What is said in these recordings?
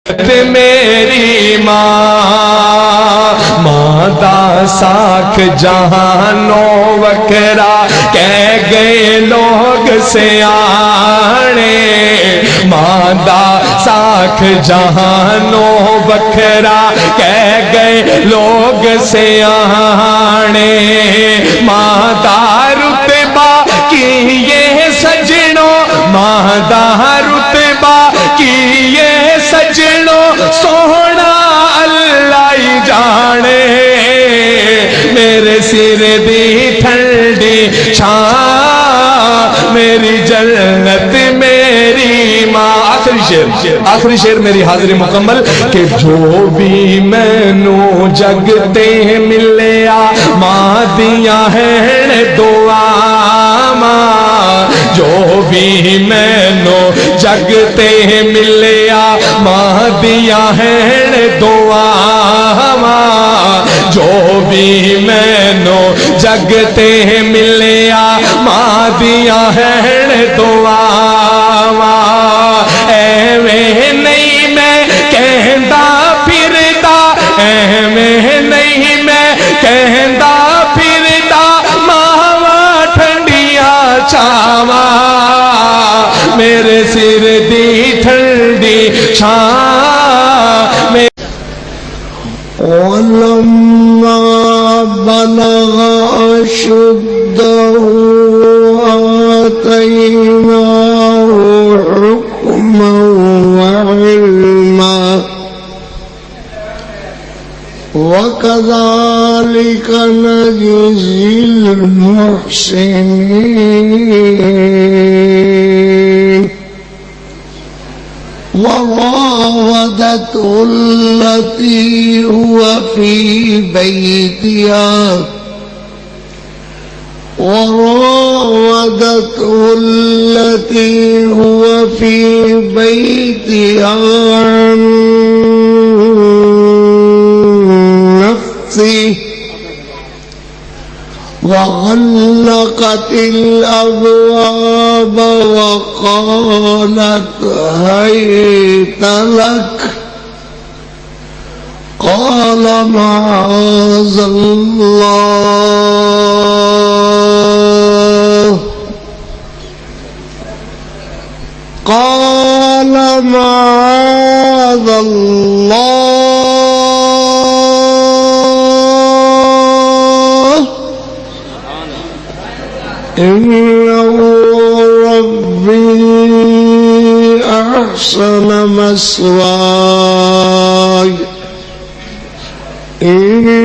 میری ماں دا ساکھ جہانوں وکرا کہہ گئے لوگ سیانے، ماں دا ساکھ جہانوں وکرا کہہ گئے لوگ سیانے، ماں دا رتبہ کی یہ سجنوں، ماں دا رتبہ کی یہ سجنوں سونا اللہ ہی جانے، میرے سر دی ٹھنڈی چھاں میری جنت میری ماں۔ آخری شعر میری حاضری مکمل کہ جو بھی مینو جگتے ملیا ماں دیا ہیں دعا، جو بھی مینو جگتے ملیا ماں دیا ہیں دعا، جو بھی مینو جگتے ملیا ماں دیا ہیں دعا، ایویں نہیں میں کہندا پھردا، ایویں نہیں میں کہندا پھردا، ماواں ٹھنڈیاں چھاواں میرے سر دی ٹھنڈی چھاں۔ وَلَمَّا بَلَغَ أَشُدَّهُ آتَيْنَاهُ حُكْمًا وَعِلْمًا وَكَذَلِكَ نَجْزِي الْمُحْسِنِينَ۔ وراودته التي هو في بيتها عن نفسه وغلقت الأبواب وقالت هيت لك، قال معاذ الله، قال معاذ الله، إنه ربي أحسن مثواي، إنه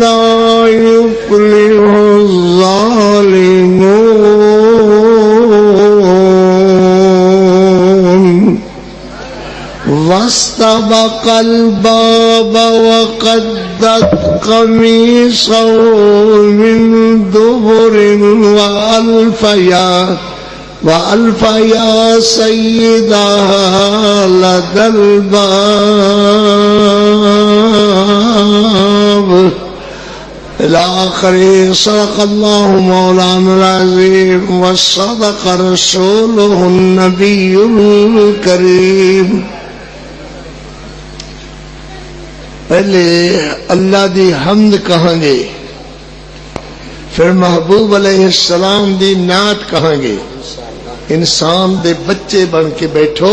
لا يفلح الظالمون، واستبق الباب وقدت قميصه من دبر وألف يا سيدها لدى الباب إلى آخره۔ صدق الله مولانا العظيم وصدق رسوله النبي الكريم۔ پہلے اللہ دی حمد کہاں گے، پھر محبوب علیہ السلام دی نعت کہاں گے۔ انسان دے بچے بن کے بیٹھو،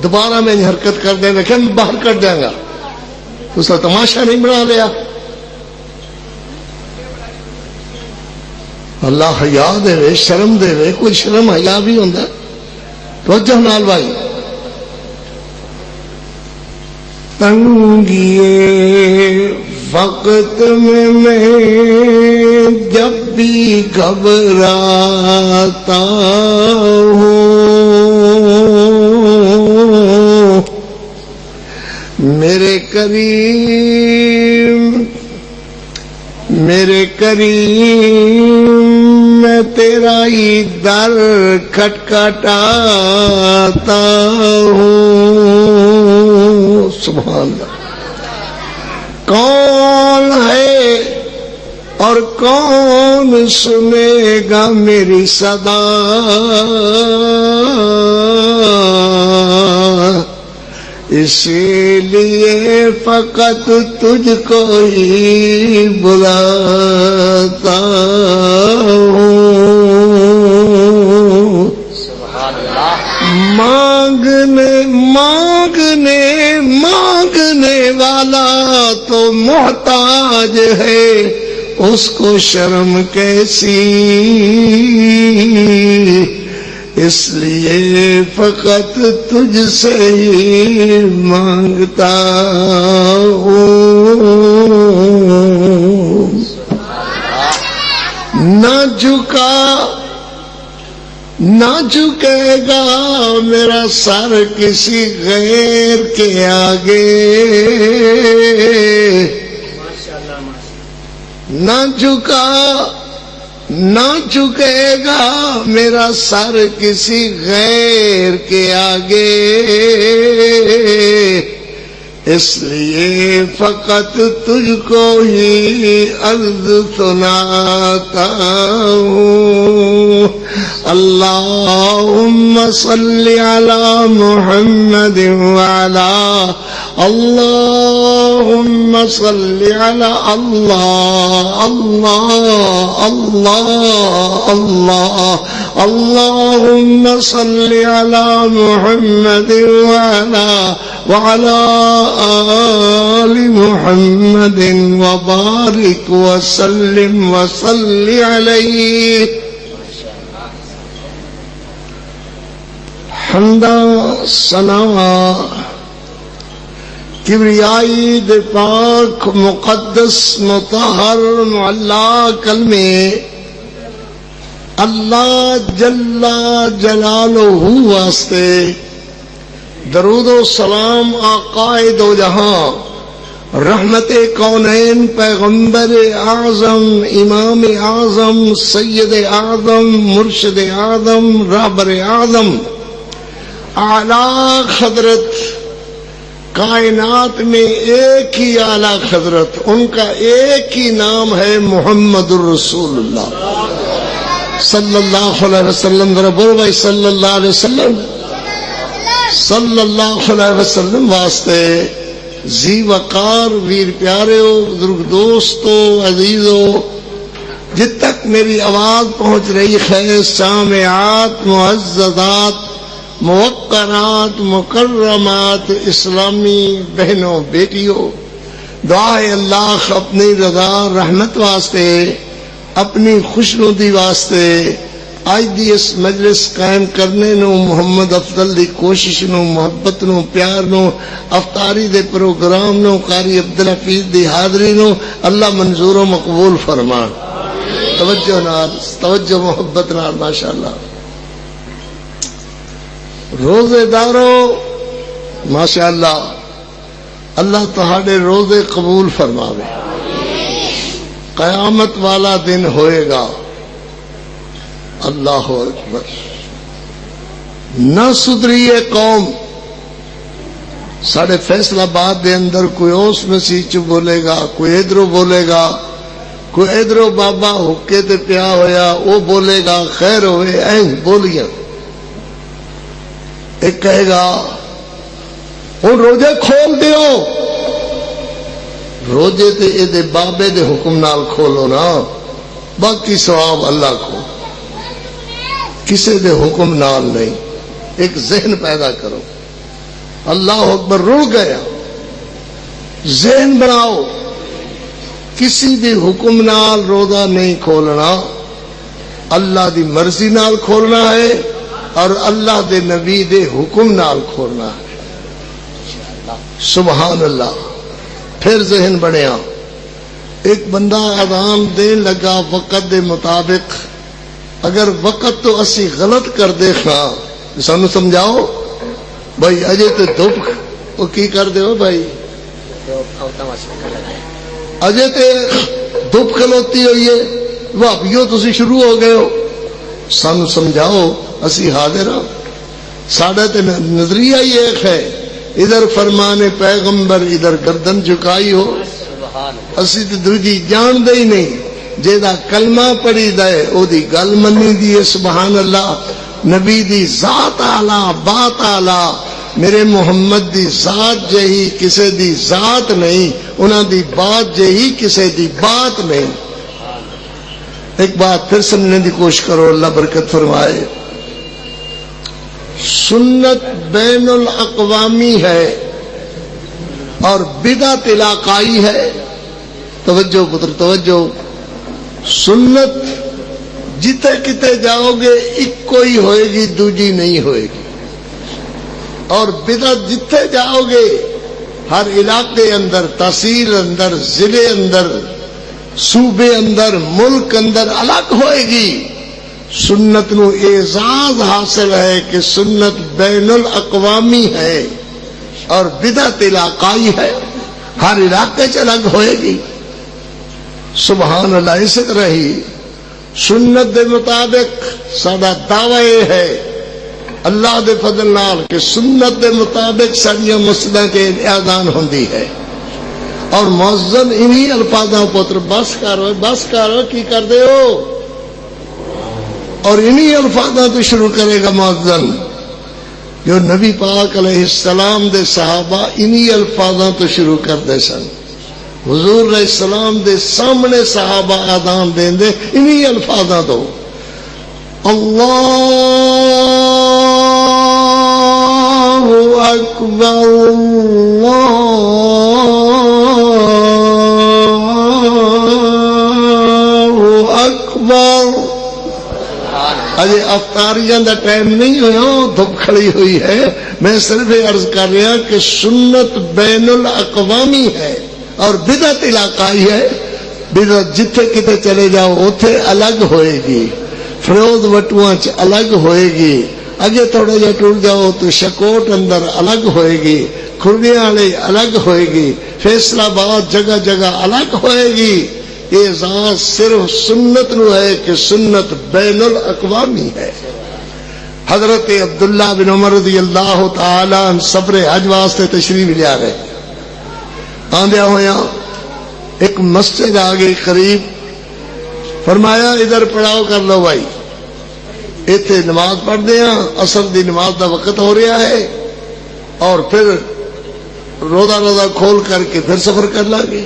دوبارہ میں حرکت کر دیں دیکھیں میں باہر کر دیں گا، اس کا تماشا نہیں بنا لیا۔ اللہ حیا دے وے، شرم دے وے، کوئی شرم حیا بھی ہوندہ ہے۔ توجہ نال بھائی، تنگیے وقت میں جب بھی گھبراتا ہوں، میرے کریم میں تیرا ہی در کھٹکھٹاتا ہوں۔ سبحان اللہ۔ کون ہے اور کون سنے گا میری صدا، اسی لیے فقط تجھ کو ہی بلاتا ہوں، مانگنے والا تو محتاج ہے، اس کو شرم کیسی، اس لیے فقط تجھ سے ہی مانگتا ہوں۔ نہ جھکے گا میرا سر کسی غیر کے آگے، نہ جھکے گا میرا سر کسی غیر کے آگے، اس لیے فقط تجھ کو ہی عرض سناتا ہوں۔ اللہم صلی علی محمد وعلی، اللہم صلی علی اللہم صلی علی محمد وعلی آل محمد وبارک وسلم وصلی علیہ۔ حمدہ ثنا کبریائی دے پاک مقدس مطہر معلا کلمے اللہ جل جلالہ واسطے درود و سلام آقائے دو جہاں، رحمت کونین پیغمبر اعظم امام اعظم سید اعظم مرشد اعظم رہبر اعظم اعلیٰ حضرت، کائنات میں ایک ہی اعلیٰ حضرت، ان کا ایک ہی نام ہے محمد الرسول اللہ صلی اللہ علیہ وسلم۔ ذرا بولو بھائی صلی اللہ علیہ وسلم، صلی اللہ علیہ وسلم واسطے زی وقار ویر پیاریو، بزرگ دوستو، عزیزو، جب تک میری آواز پہنچ رہی ہے، سامعات، معززات، موقرات، مکرمات، اسلامی بہنوں بیٹیوں، دعا ہے اللہ اپنی رضا رحمت واسطے، اپنی خوشنودی واسطے آج دی اس مجلس قائم کرنے نو، محمد افضل دی کوشش نو، محبت نو، پیار نو، افطاری دے پروگرام نو، قاری عبدالحفیظ دی حاضری نو اللہ منظور و مقبول فرمان۔ توجہ نال، توجہ محبت نال، ماشاءاللہ۔ روزے دارو ماشاءاللہ، اللہ تہاڈے روزے قبول فرماوے، قیامت والا دن ہوئے گا، اللہ اکبر۔ نہ سدھریے قوم، ساڑھے فیصلہ آباد دے اندر کوئی اس مسیح چ بولے گا، کوئی ادھروں بولے گا، کوئی ادھروں بابا حکے تے پیا ہویا وہ بولے گا، خیر ہوئے این بولیاں۔ ایک کہے گا ہن روزے کھول دیو، روزے تے اے دے بابے دے حکم نال کھولو نا، باقی ثواب اللہ کو، کسے دے حکم نال نہیں۔ ایک ذہن پیدا کرو، اللہ اکبر، رڑ گیا، ذہن بناؤ، کسی دے حکم نال روزہ نہیں کھولنا، اللہ دی مرضی نال کھولنا ہے اور اللہ دے نبی دے حکم نال کھولنا ہے۔ سبحان اللہ۔ پھر ذہن بنیا، ایک بندہ اذان دین لگا وقت دے مطابق، اگر وقت تو اسی غلط کر دے خاں سانو سمجھاؤ بھائی، اجے تے دھوپ وہ کی کر دے ہو بھائی، اجے تے دھوپ کھلوتی ہوئی ہے، بھابیو تسی شروع ہو گئے ہو، سانو سمجھاؤ، اسی حاضر ہاں۔ ساڑھے تے نظریہ ہی ایک ہے، ادھر فرمان پیغمبر ادھر گردن جھکائی ہو، اسی تے دوجی جان دے ہی نہیں، جیدہ کلمہ پڑھی دے او دی گل منی دی، سبحان اللہ۔ نبی دی ذات آلہ، بات آلہ، میرے محمد دی ذات جہی کسے دی ذات نہیں، انہاں دی بات جہی کسے دی بات نہیں۔ ایک بات پھر سمجھنے دی کوشش کرو، اللہ برکت فرمائے۔ سنت بین الاقوامی ہے اور بدعت علاقائی ہے۔ توجہ پتر توجہ، سنت جتے کتے جاؤ گے ایک کوئی ہوئے گی، دوجی نہیں ہوئے گی، اور بدعت جتے جاؤ گے ہر علاقے اندر، تحصیل اندر، ضلع اندر، صوبے اندر، ملک اندر الگ ہوئے گی۔ سنت نو اعزاز حاصل ہے کہ سنت بین الاقوامی ہے اور بدعت علاقائی ہے، ہر علاقے چ الگ ہوئے گی۔ سبحان اللہ۔ اسی طرح ہی سنت دے مطابق ساڈا دعویٰ یہ ہے اللہ دے فضل نال کہ سنت دے مطابق ساڈیاں مسجداں کے اذان ہوندی ہے، اور مؤذن انہی الفاظاں پتر بس کرو کی کر دے ہو، اور انہی الفاظاں تو شروع کرے گا مؤذن۔ جو نبی پاک علیہ السلام دے صحابہ انہی الفاظاں تو شروع کر دے سن، حضور علیہ السلام دے سامنے صحابہ آدان دیں دے انہی الفاظاں تو، اللہ اکبر اللہ اکبر۔ اجے افطاریاں دا ٹائم نہیں ہوا، دھوپ کھڑی ہوئی ہے، میں صرف عرض کر رہا کہ سنت بین الاقوامی ہے اور بدعت علاقائی ہے۔ بدعت جتھے کتے چلے جاؤ اوتھے الگ ہوئے گی، فروز وٹواں چ الگ ہوئے گی، اگے تھوڑا جا ٹور جاؤ تو شکوٹ اندر الگ ہوئے گی، کھرگیاں والے الگ ہوئے گی، فیصلہ آباد جگہ جگہ الگ ہوئے گی۔ اعزاز صرف سنت نو ہے کہ سنت بین الاقوامی ہے۔ حضرت عبداللہ بن عمر رضی اللہ تعالی عنہ سفر حج واسطے تشریف لیا گئے، آندیا ہویا ایک مسجد آ گئی قریب، فرمایا ادھر پڑاؤ کر لو بھائی، ایتھے نماز پڑھ دیا، عصر دی نماز دا وقت ہو رہا ہے، اور پھر روزہ کھول کر کے پھر سفر کر لیں گے۔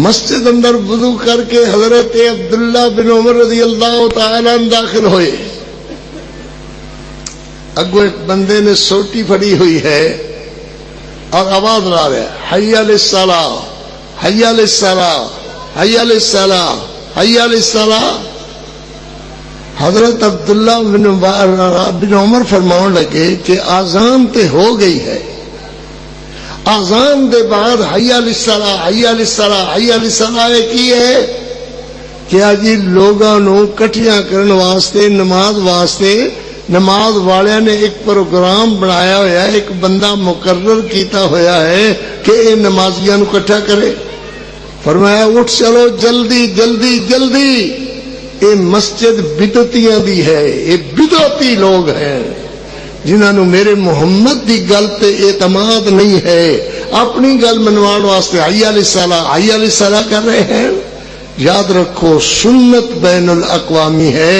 مسجد اندر وضو کر کے حضرت عبداللہ بن عمر رضی اللہ تعالی عنہ داخل ہوئے، اگو ایک بندے نے سوٹی پھڑی ہوئی ہے اور آواز لا رہا ہے، حی علی الصلاۃ حی علی الصلاۃ حی علی الصلاۃ حی علی الصلاۃ۔ حضرت عبداللہ بن عمر فرماؤں لگے کہ آزان تے ہو گئی ہے، آزان دے بعد حی علی الصلاۃ حی علی الصلاۃ حی علی الصلاۃ کی ہے کہ جی لوگاں نو کٹھیاں کرن واسطے، نماز واسطے، نماز والے نے ایک پروگرام بنایا ہوا ہے، ایک بندہ مقرر کیتا ہوا ہے کہ یہ نمازیاں نو کٹھا کرے۔ فرمایا اٹھ چلو جلدی جلدی جلدی، یہ مسجد بدعتیاں دی ہے، یہ بدعتی لوگ ہیں جنہاں نو میرے محمد دی گل تے اعتماد نہیں ہے، اپنی گل منوان واسطے حی علی الصلاۃ حی علی الصلاۃ کر رہے ہیں۔ یاد رکھو سنت بین الاقوامی ہے،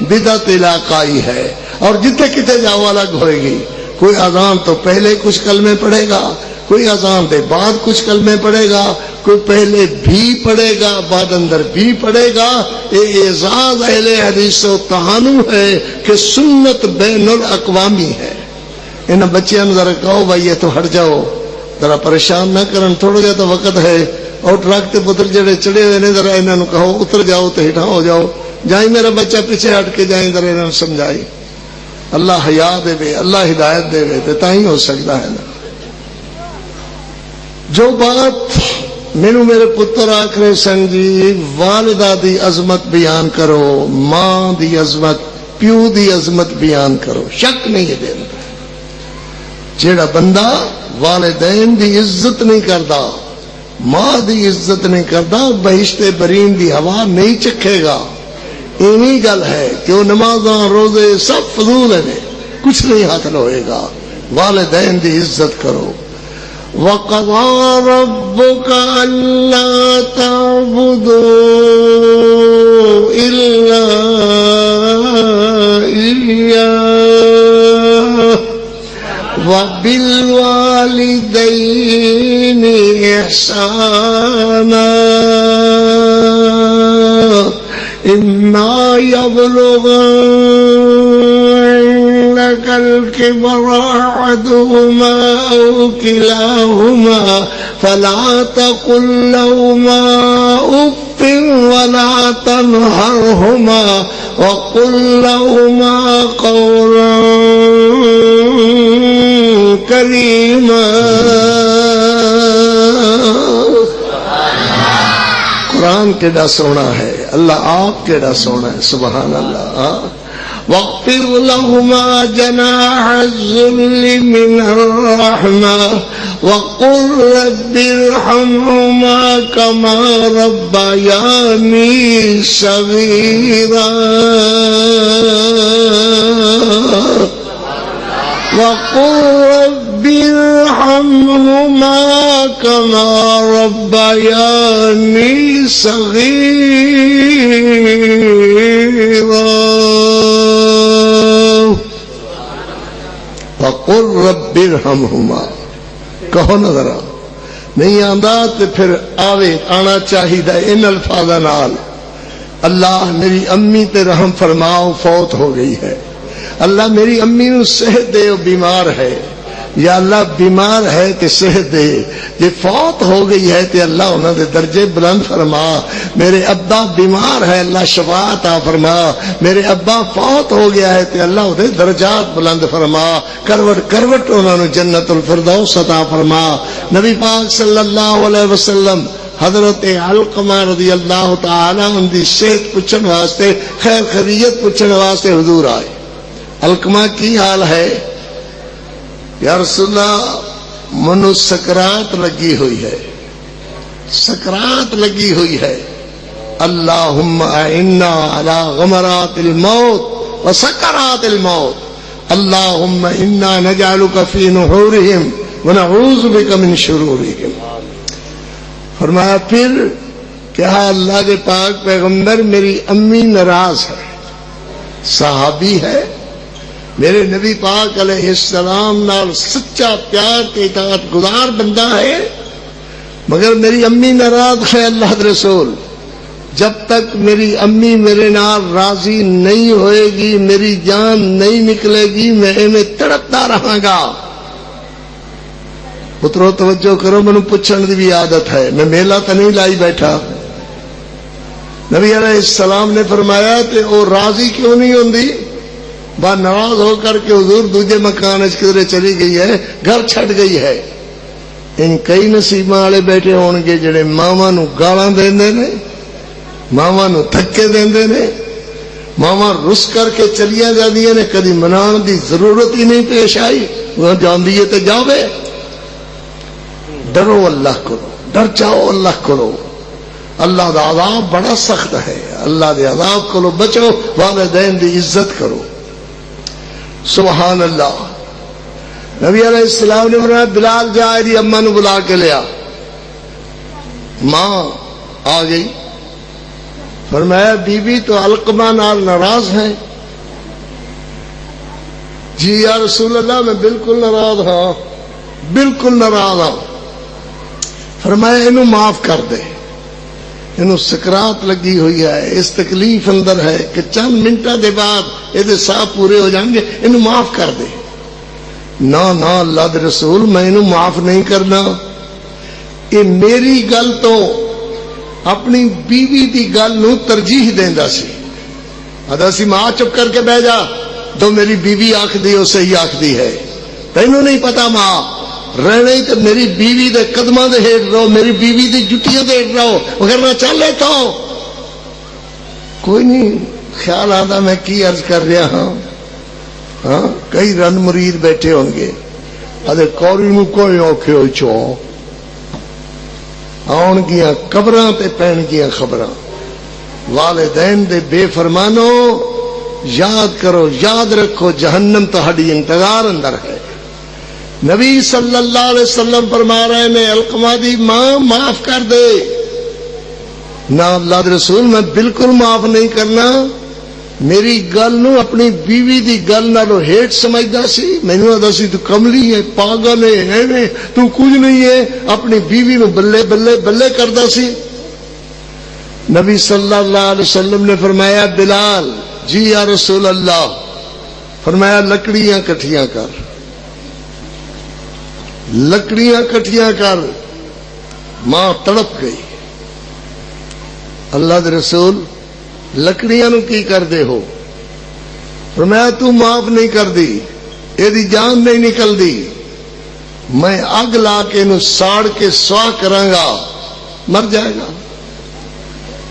بدعت علاقائی ہے، اور جتنے کتے جاؤ الگ ہوئے گی۔ کوئی اذان تو پہلے کچھ کلمے پڑھے گا، کوئی اذان دے بعد کچھ کلمے پڑھے گا، کوئی پہلے بھی پڑھے گا بعد اندر بھی پڑھے گا۔ یہ اعزاز اہل حدیث و تہانو ہے کہ سنت بین الاقوامی ہے۔ ان بچیاں ذرا کہو بھائی یہ تو ہٹ جاؤ، ذرا پریشان نہ کرن، تھوڑا جا تو وقت ہے، اور ٹرک تے پتر جڑے چڑھے ہوئے نے ذرا انہاں نو کہو اتر جاؤ تے ہٹا ہو جاؤ، جائیں میرا بچہ پیچھے ہٹ کے جائیں، ذرا انہاں نو سمجھائی۔ اللہ حیا دے وے، اللہ ہدایت دے وے، تے تاں ہو سکتا ہے نا۔ جو بات مینو میرے پتر آکھ رہے سن جی والدہ دی عظمت بیان کرو، ماں دی عظمت، پیو دی عظمت بیان کرو، شک نہیں ہے دے جیڑا بندہ والدین دی عزت نہیں کردا، ماں دی عزت نہیں کردا، بہشت برین دی ہوا نہیں چکھے گا۔ اینی گل ہے کہ وہ نمازاں روزے سب فضول ہیں، کچھ نہیں حاصل ہوئے گا۔ والدین دی عزت کرو۔ وَقَضَى رَبُّكَ أَلَّا تَعْبُدُوا إِلَّا إِيَّاهُ وبالوالدين إحسانا إما يبلغن لك الكبر أحدهما أو كلاهما فلا تقل لهما أف ولا تنهرهما وقل لهما قولا كريما. قرآن کیڑا سونا ہے، اللہ آپ کیڑا سونا ہے، سبحان اللہ. واغفر لهما جناح الذل من الرحمة وقل رب ارحمهما كما ربياني صغيرا. وقل رب ارحمهما كما ربياني صغيرا. وقل رب ارحمهما. کہو نا ذرا، نہیں آندا تو پھر آنا چاہیے ان الفاظاں نال. اللہ میری امی تے رحم فرماؤ، فوت ہو گئی ہے. اللہ میری امی نو صحت دے، وہ بیمار ہے. یا اللہ بیمار ہے تے صحت دے، جے فوت ہو گئی ہے تے اللہ انہاں دے درجے بلند فرما. میرے ابا بیمار ہے، اللہ شفا عطا فرما. میرے ابا فوت ہو گیا ہے تے اللہ دے درجات بلند فرما. کروٹ کروٹ انہاں نو جنت الفردوس عطا فرما. نبی پاک صلی اللہ علیہ وسلم حضرت علقمہ رضی اللہ تعالی عنہ دی صحت پوچھن واسطے، خیر خیریت پوچھن واسطے حضور آئے. علقمہ کی حال ہے؟ یا رسول اللہ منو سکرات لگی ہوئی ہے، سکرات لگی ہوئی ہے. اللہم اعنا علی غمرات الموت وسکرات الموت. اللہم انا نجعلک فی نحورہم ونعوذ بک من شرورہم. فرمایا پھر کہا اللہ کے پاک پیغمبر میری امی ناراض ہے، صحابی ہے، میرے نبی پاک علیہ السلام نال سچا پیار کے اطاعت گزار بندہ ہے، مگر میری امی ناراض ہے. اللہ رسول جب تک میری امی میرے نال راضی نہیں ہوئے گی، میری جان نہیں نکلے گی، میں انہیں تڑپتا رہاں گا. پترو توجہ کرو، مینوں پوچھن دی بھی عادت ہے، میں میلہ تو نہیں لائی بیٹھا. نبی علیہ السلام نے فرمایا تے او راضی کیوں نہیں ہوندی؟ با ناراض ہو کر کے حضور دوجے مکان کدھر چلی گئی ہے، گھر چھڈ گئی ہے. ان کئی نصیباں والے بیٹھے ہون گے جڑے ماواں نو گالاں دیندے نے، ماواں نو دھکے دیندے نے، ماواں رس کر کے چلیاں جاندیاں نے، کدی منان دی ضرورت ہی نہیں پیش آئی. وہ جاندی ہے تے جاوے. ڈرو اللہ کرو، ڈر جاؤ اللہ کرو. اللہ دا عذاب بڑا سخت ہے، اللہ دے عذاب کو بچو. والدین دی عزت کرو. سبحان اللہ. نبی علیہ السلام نے فرمایا بلال جا دی اماں نو بلا کے لیا. ماں آ گئی. فرمایا بی بی تو علقمہ نال ناراض ہیں؟ جی یا رسول اللہ میں بالکل ناراض ہاں، بالکل ناراض ہاں. فرمایا انہوں معاف کر دے، انہوں سکرات لگی ہوئی ہے، اس تکلیف اندر ہے کہ چند منٹوں دے بعد یہ ساہ پورے ہو جائیں گے، انہوں معاف کر دے. نا نا اللہ دے رسول میں انہوں معاف نہیں کرنا. یہ میری گل تو اپنی بیوی دی گل نو ترجیح دیندا سی. ادا سی ماں چپ کر کے بہ جا، تو میری بیوی آکھ دی وہ صحیح آکھ دی ہے. تینوں نہیں پتا ماں رہنا ہی تو میری بیوی دے قدماں دے ہیٹ رہو، میری بیوی دی جٹیاں دے ہیٹ رہو، وغیرہ چلے تو کوئی نہیں. خیال آتا میں کی عرض کر رہا ہاں. ہاں کئی رن مرید بیٹھے ہوں گے، ادھر کوری نو کوئی اوکھے ہوئی چو آن گیا قبراں تے پین گیا خبراں. والدین دے بے فرمانو یاد کرو، یاد رکھو جہنم تہاڈی انتظار اندر ہے. نبی صلی اللہ علیہ وسلم فرما رہے ہیں علقمہ دی ماں معاف کر دے. نہ اللہ دے رسول میں بالکل معاف نہیں کرنا، میری گل نو اپنی بیوی دی گل نالو ہیٹ سمجھدا سی، مینوں آدا سی تو کملی ہے، پاگل ہے، ایویں تو کچھ نہیں ہے، اپنی بیوی نو بلے بلے بلے کردا سی۔ نبی صلی اللہ علیہ وسلم نے فرمایا بلال جی یا رسول اللہ، فرمایا لکڑیاں کٹھیاں کر، لکڑیاں کٹھیاں کر۔ ماں تڑپ گئی، اللہ دے رسول لکڑیاں نو کی کر دے ہو؟ فرمایا تو معاف نہیں کر دی، یہ جان نہیں نکل دی، میں اگ لا کے انہوں ساڑ کے سواہ کراں گا، مر جائے گا۔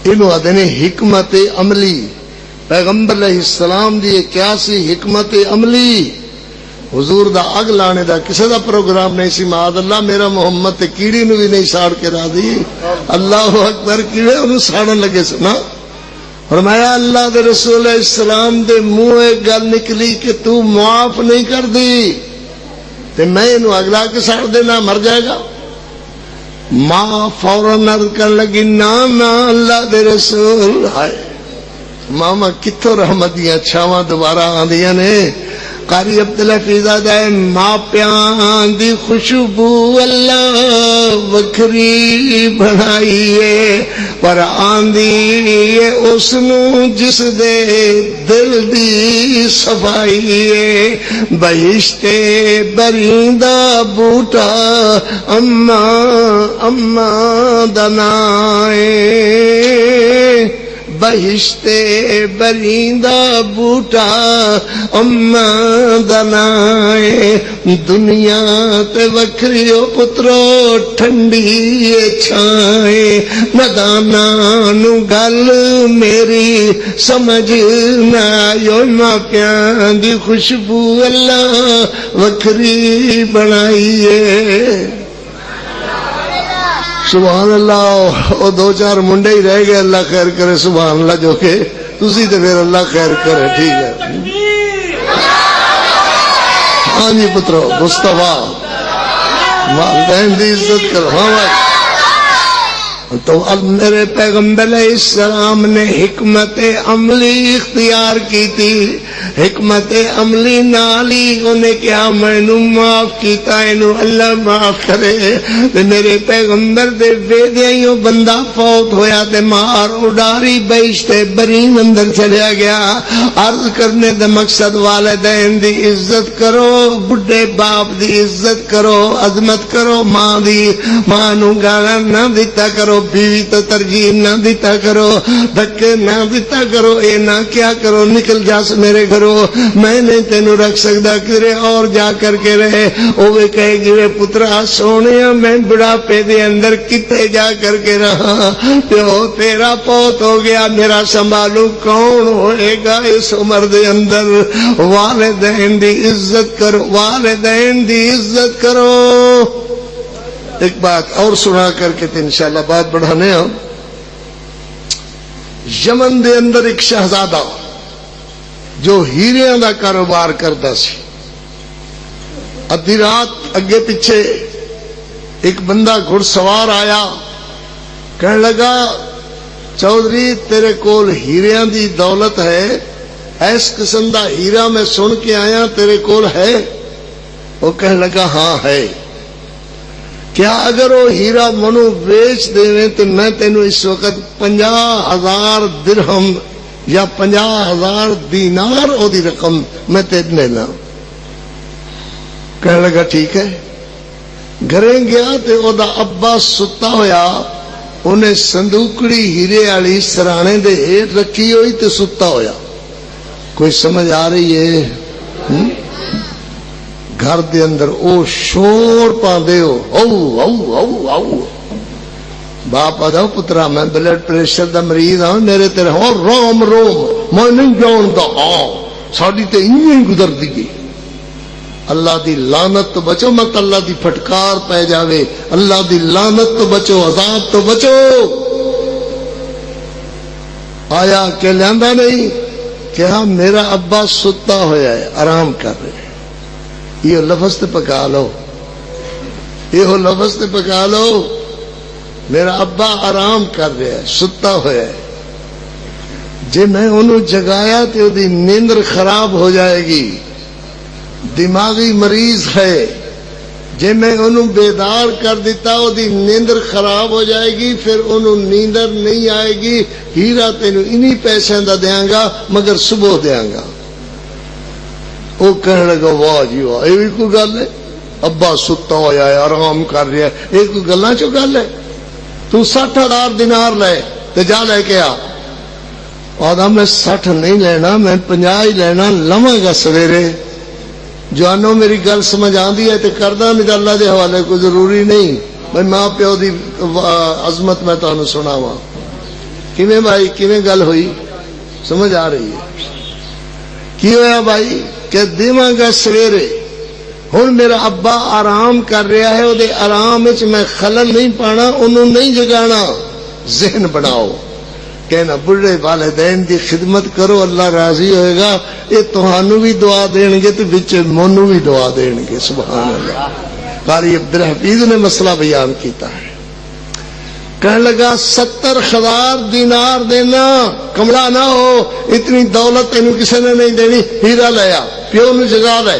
انہوں آدھے نے حکمت عملی، پیغمبر علیہ السلام دی کیا سی حکمت عملی؟ حضور دا اگ لانے دا کسے دا پروگرام نہیں سی، معاذ اللہ میرا محمد تے کیڑی نو بھی نہیں ساڑ کے را دی۔ اللہ اکبر، کیڑے انہوں ساڑن لگے سنا۔ فرمایا اللہ دے رسول علیہ السلام دے منہ ایک گل نکلی کہ تو معاف نہیں کر دی تے میں انہوں اگ لا کے ساڑ دینا، مر جائے گا۔ ماں فوراً عرض کرنے لگی نا نا اللہ دے رسول، ہائے ماما کتوں رحمت دیاں چھاواں دوبارہ آندیاں نے۔ قاری عبدالحفیظ آدھا ہے ماپیاں دی خوشبو اللہ وکھری بنائیے، پر آندی اس نو جس دے دل دی صفائیے، بہشت بریندہ بوٹا اما اما دنائے، بہشت بریندہ بوٹا اما دنائے، دنیا تے وکھریو پترو ٹھنڈی چھائے، ندانا نو گل میری سمجھ نہ آئیو، ماپیاں دی خوشبو اللہ وکھری بنائیے۔ سبحان اللہ، وہ دو چار منڈے ہی رہ گئے، اللہ خیر کرے، سبحان اللہ، جو کہ تسی تے پھر اللہ خیر کرے، ٹھیک ہے۔ ہاں جی پترو مصطفیٰ، والدین دی عزت کرو۔ ہاں بھائی، تو میرے پیغمبر علیہ السلام نے حکمت عملی اختیار کی تھی، حکمت عملی نالی انہیں کیا میں نو معاف کیتا انہوں اللہ معاف کرے۔ میرے پیغمبر دے بیدیائیوں بندہ فوت ہویا تے مار اڈاری بہشتے برین اندر چلیا گیا۔ عرض کرنے دے مقصد والدین دی عزت کرو، بڑھے باپ دی عزت کرو، عظمت کرو، ماں دی، ماں نو گانا نہ دیتا کرو، بیوی تو ترجیح نہ دیتا کرو، دھکے نہ دیتا کرو، اے نہ کیا کرو نکل جاس میرے گھروں، میں نے تینوں رکھ سکتا کرے اور جا کر کے رہے۔ اوے کہے گی پترا سونیا میں بڑھاپے دے اندر کتے جا کر کے رہا، پیو تیرا پوت ہو گیا، میرا سنبھالو کون ہوئے گا اس عمر دے اندر؟ والدین دی عزت کرو، والدین دی عزت کرو۔ ایک بات اور سنا کر کے انشاءاللہ بات بڑھانے ہم۔ یمن دے اندر ایک شہزادہ جو ہیریاں دا کاروبار کرتا سی، ادھی رات اگے پیچھے ایک بندہ گھڑ سوار آیا، کہنے لگا چودھری تیرے کول ہیریاں دی دولت ہے، ایس قسم دا ہیرا میں سن کے آیا تیرے کول ہے؟ وہ کہنے لگا ہاں ہے۔ کیا اگر وہ ہیرا منو بیچ دے تو میں تینوں اس وقت 50,000 درہم یا 50,000 دینار او دی رقم میں تین لینا۔ کہنے لگا ٹھیک ہے۔ گھریں گیا تے او دا ابا ستا ہویا، انہیں صندوقڑی ہیرے والی سرانے دے ہیٹ رکھی ہوئی تے ستا ہویا۔ کوئی سمجھ آ رہی ہے؟ گھر دے اندر او شور پاندے ہو، او او او او، باپ آدھا پترا میں بلڈ پریشر دا مریض ہاں، میرے تیرے اور روم روم میں نہیں جانتا، ہاں ساڑی تے انہیں گزر دیئے۔ اللہ دی لعنت تو بچو، مت اللہ دی پھٹکار پہ جاوے، اللہ دی لعنت تو بچو، عذاب تو بچو۔ آیا کہ لیندہ نہیں کہ ہاں میرا ابا ستا ہویا ہے، آرام کر رہے ہیں، یہ لفظ تے پکا لو، یہ لفظ تے پکا لو، میرا ابا آرام کر رہا ہے، ستا ہوا ہے۔ جے میں انہوں جگایا تو دی نیندر خراب ہو جائے گی، دماغی مریض ہے، جے میں انہوں بیدار کر دیتا وہ دی نیندر خراب ہو جائے گی، پھر انہوں نیندر نہیں آئے گی، ہیرا تینوں انہی پیسے دا دیاں گا مگر صبح دیاں گا۔ وہ کہنے لگا واہ جی واہ، یہ بھی کوئی گل ہے؟ ابا ستا ہوا ہے، آرام کر رہا ہے، یہ کوئی گلاں چو گل ہے؟ تو 60,000 دینار لے تے جا لے کے آ۔ آدھا میں 60 نہیں لینا، میں 50 ہی لینا، لواں گا سویرے۔ جوانوں میری گل سمجھ آندی ہے تے کردہ، نہیں تے اللہ دے حوالے کوئی ضروری نہیں۔ میں ماں پیو دی عظمت میں تانوں سناواں۔ کیویں بھائی کیویں گل ہوئی؟ سمجھ آ رہی ہے؟ کی ہویا بھائی کہ دیواں گا سویرے۔ ہن میرا ابا آرام کر رہا ہے، وہ دے آرام وچ میں خلل نہیں پانا، انہوں نہیں جگانا۔ ذہن بناؤ، کہنا بڑھے والدین دی خدمت کرو، اللہ راضی ہوئے گا، یہ تہانوں بھی دعا دین گے تو بچے مونوں بھی دعا دین گے۔ سبحان اللہ۔ قاری عبدالحفیظ نے مسئلہ بیان کیتا ہے، کہنے لگا 70,000 دینار دینا، کمڑا نہ ہو، اتنی دولت تینوں کسی نے نہیں دینی، ہیرا لیا، پیو نو جگا لے۔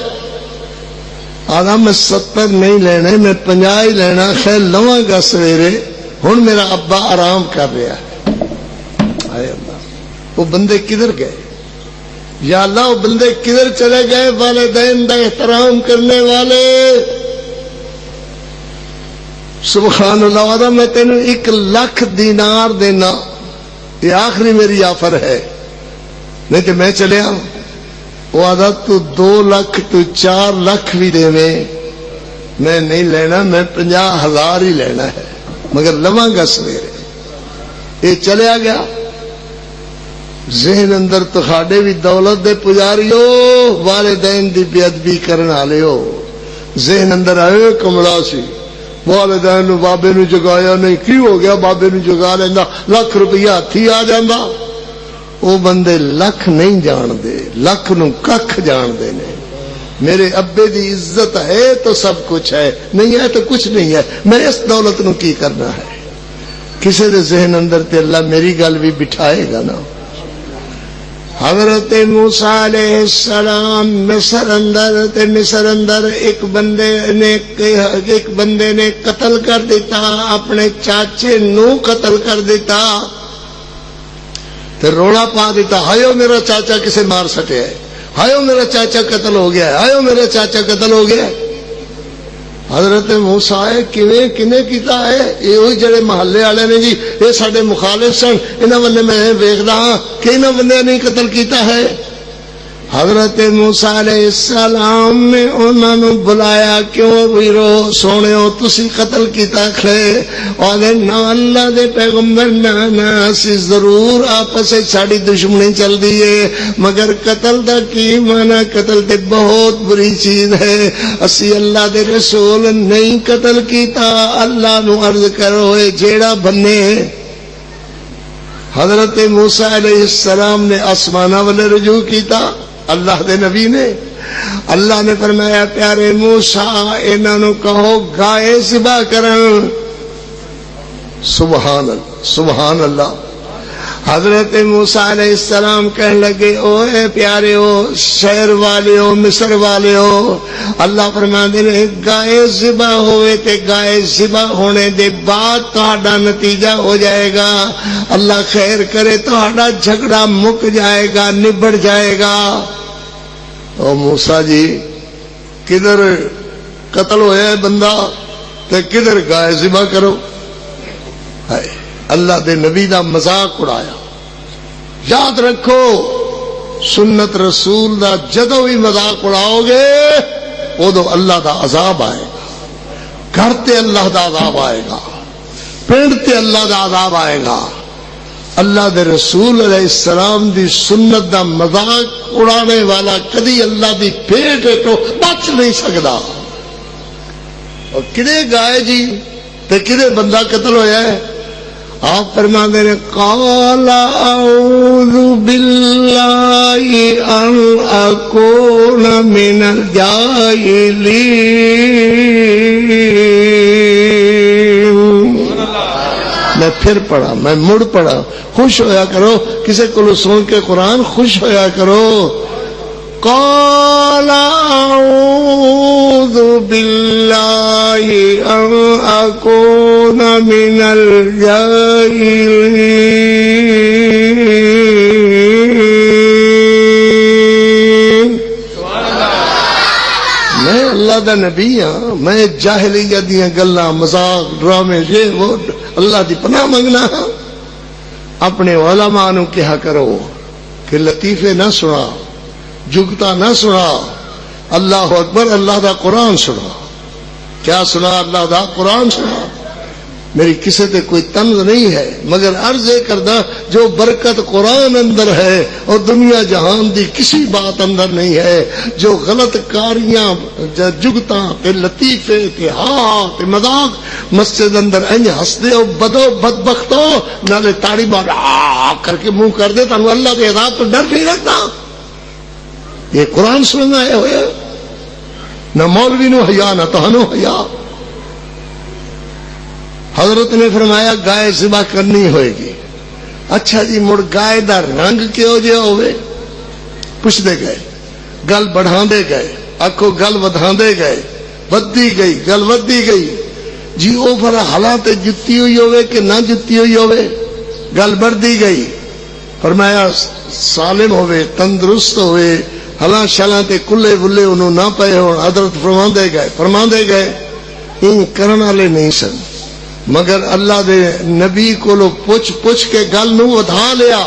آدھا میں 70 نہیں لینے، میں 50 ہی لینا، خیر لواں گا سویرے، ہن میرا ابا آرام کر رہا ہے۔ اے اللہ، وہ بندے کدھر گئے؟ یا اللہ وہ بندے کدھر چلے گئے؟ والدین دا احترام کرنے والے۔ سبحان اللہ۔ آدھا میں تینوں 1,00,000 دینار دینا، یہ آخری میری آفر ہے، نہیں تو میں چلے آؤں۔ وہ آدھا تو 2 لاکھ تو 4 لاکھ بھی دے میں نہیں لینا، میں 50,000 ہی لینا ہے، مگر لواں گا سویرے۔ یہ چلیا گیا۔ ذہن اندر تخاڈے بھی دولت دے پجاری ہو، والدین دی بے ادبی کرن والے ہو۔ ذہن اندر آئے کملا سی، والدین نو بابے نو جگایا نہیں، کی ہو گیا؟ بابے نو جگا لینا، 1,00,000 روپیہ ہاتھی آ جاندا۔ وہ بندے لکھ نہیں جان دے، لکھ نو ککھ جان دے نے۔ میرے ابے دی عزت ہے تو سب کچھ ہے، نہیں ہے تو کچھ نہیں ہے، میں اس دولت نو کی کرنا ہے؟ کسی دے ذہن اندر تے اللہ میری گل بھی بٹھائے گا نا۔ حضرت موسیٰ علیہ السلام مصر اندر ایک بندے نے قتل کر دیتا، اپنے چاچے نو قتل کر دیتا، پھر روڑا پا دیتا، ہائیو میرا چاچا کسے مار سٹے ہے، ہائیو میرا چاچا قتل ہو گیا ہے، ہائیو میرا چاچا قتل ہو گیا ہے۔ حضرت موسیٰ کیویں کنے کیتا ہے؟ یہ وہی جڑے محلے والے نے جی، یہ ساڈے مخالف سن، انہاں بندے میں ویکھدا ہاں کہ انہاں بندے نہیں قتل کیتا ہے۔ حضرت موسیٰ علیہ السلام نے انہاں نو بلایا، کیوں ویرو سونےو تسی قتل کیتا کھڑے؟ اور نہ اللہ دے پیغمبر نہ اسی ضرور آپس وچ ساڈی دشمنی چل دی ہے، مگر قتل دا کی معنی؟ قتل تے بہت بری چیز ہے، اسی اللہ دے رسول نہیں قتل کیتا۔ اللہ نو عرض کرو اے جیڑا بنے۔ حضرت موسیٰ علیہ السلام نے آسمانہ والے رجوع کیتا، اللہ دے نبی نے۔ اللہ نے فرمایا پیارے موسیٰ انہاں نو کہو گائے ذبح کرن۔ سبحان اللہ، سبحان اللہ۔ حضرت موسیٰ علیہ السلام کہنے لگے اوے پیارے ہو، شہر والے ہو، مصر والے ہو، اللہ فرماندے نے گائے ذبح ہوئے تے گائے ذبح ہونے دے بعد تہاڈا نتیجہ ہو جائے گا، اللہ خیر کرے تہاڈا جھگڑا مک جائے گا، نبڑ جائے گا۔ او موسیٰ جی کدھر قتل ہویا ہے بندہ تے کدھر گائے ذبح کرو؟ اللہ دے نبی دا مذاق اڑایا۔ یاد رکھو سنت رسول دا جدو بھی مذاق اڑاؤ گے ادو اللہ دا عذاب آئے گا، گھر تے اللہ دا عذاب آئے گا، پنڈ تے اللہ دا عذاب آئے گا۔ اللہ دے رسول علیہ السلام دی سنت دا مذاق اڑانے والا کدی اللہ دی پیٹ تو بچ نہیں سکتا۔ اور کدے گائے جی تے کدے بندہ قتل ہویا ہے؟ آپ فرماندے نے قال اعوذ باللہ ان اکون من الجاہلین، میں پھر پڑھا، میں مڑ پڑھا. خوش ہویا کرو، کسی کو سن کے قرآن خوش ہویا کرو. قال اعوذ باللہ ان اکون من الجاہلین. میں اللہ دا نبی ہاں، میں جاہلیت دیاں گلاں مذاق ڈرامے یہ وہ اللہ دی پناہ منگنا ہاں. اپنے علماء نو کہا کرو کہ لطیفے نہ سنا، جگتا نہ سنا، اللہ اکبر، اللہ دا قرآن سنا. کیا سنا؟ اللہ دا قرآن سنا. میری کسی تے کوئی طنز نہیں ہے، مگر عرض کردہ جو برکت قرآن اندر ہے اور دنیا جہان دی کسی بات اندر نہیں ہے. جو غلط کاریاں جگتاں تے لطیفے تے ہاں تے مذاق مسجد اندر انج ہس دے او بدو بدبختو نالے تاڑی مار کر کے منہ کر دے، تانوں اللہ کے عذاب تو ڈر نہیں لگتا؟ یہ قرآن سننا ہے ہوئے نہ مولوی نو حیا نہ تہنو حیا. حضرت نے فرمایا گائے ذبح کرنی ہوئے گی. اچھا جی مڑ گائے دا رنگ کیوں جے ہوئے؟ پوچھ دے گئے، گل بڑھا دے گئے، آکھو گل ودھا دے گئے، ودی گئی گل ودی گئی. جی او پھر حالات جتی ہوئی ہوئے کہ نہ جتی ہوئی ہوئے، گل بڑھتی گئی. فرمایا سالم ہوئے، تندرست ہوئے، ہلاں شلاں تے کلے ولے انہوں نہ پئے ہون. حضرت فرما دے گئے ان کرن والے نہیں سن، مگر اللہ دے نبی کو پوچھ کے گل نو ودھا لیا.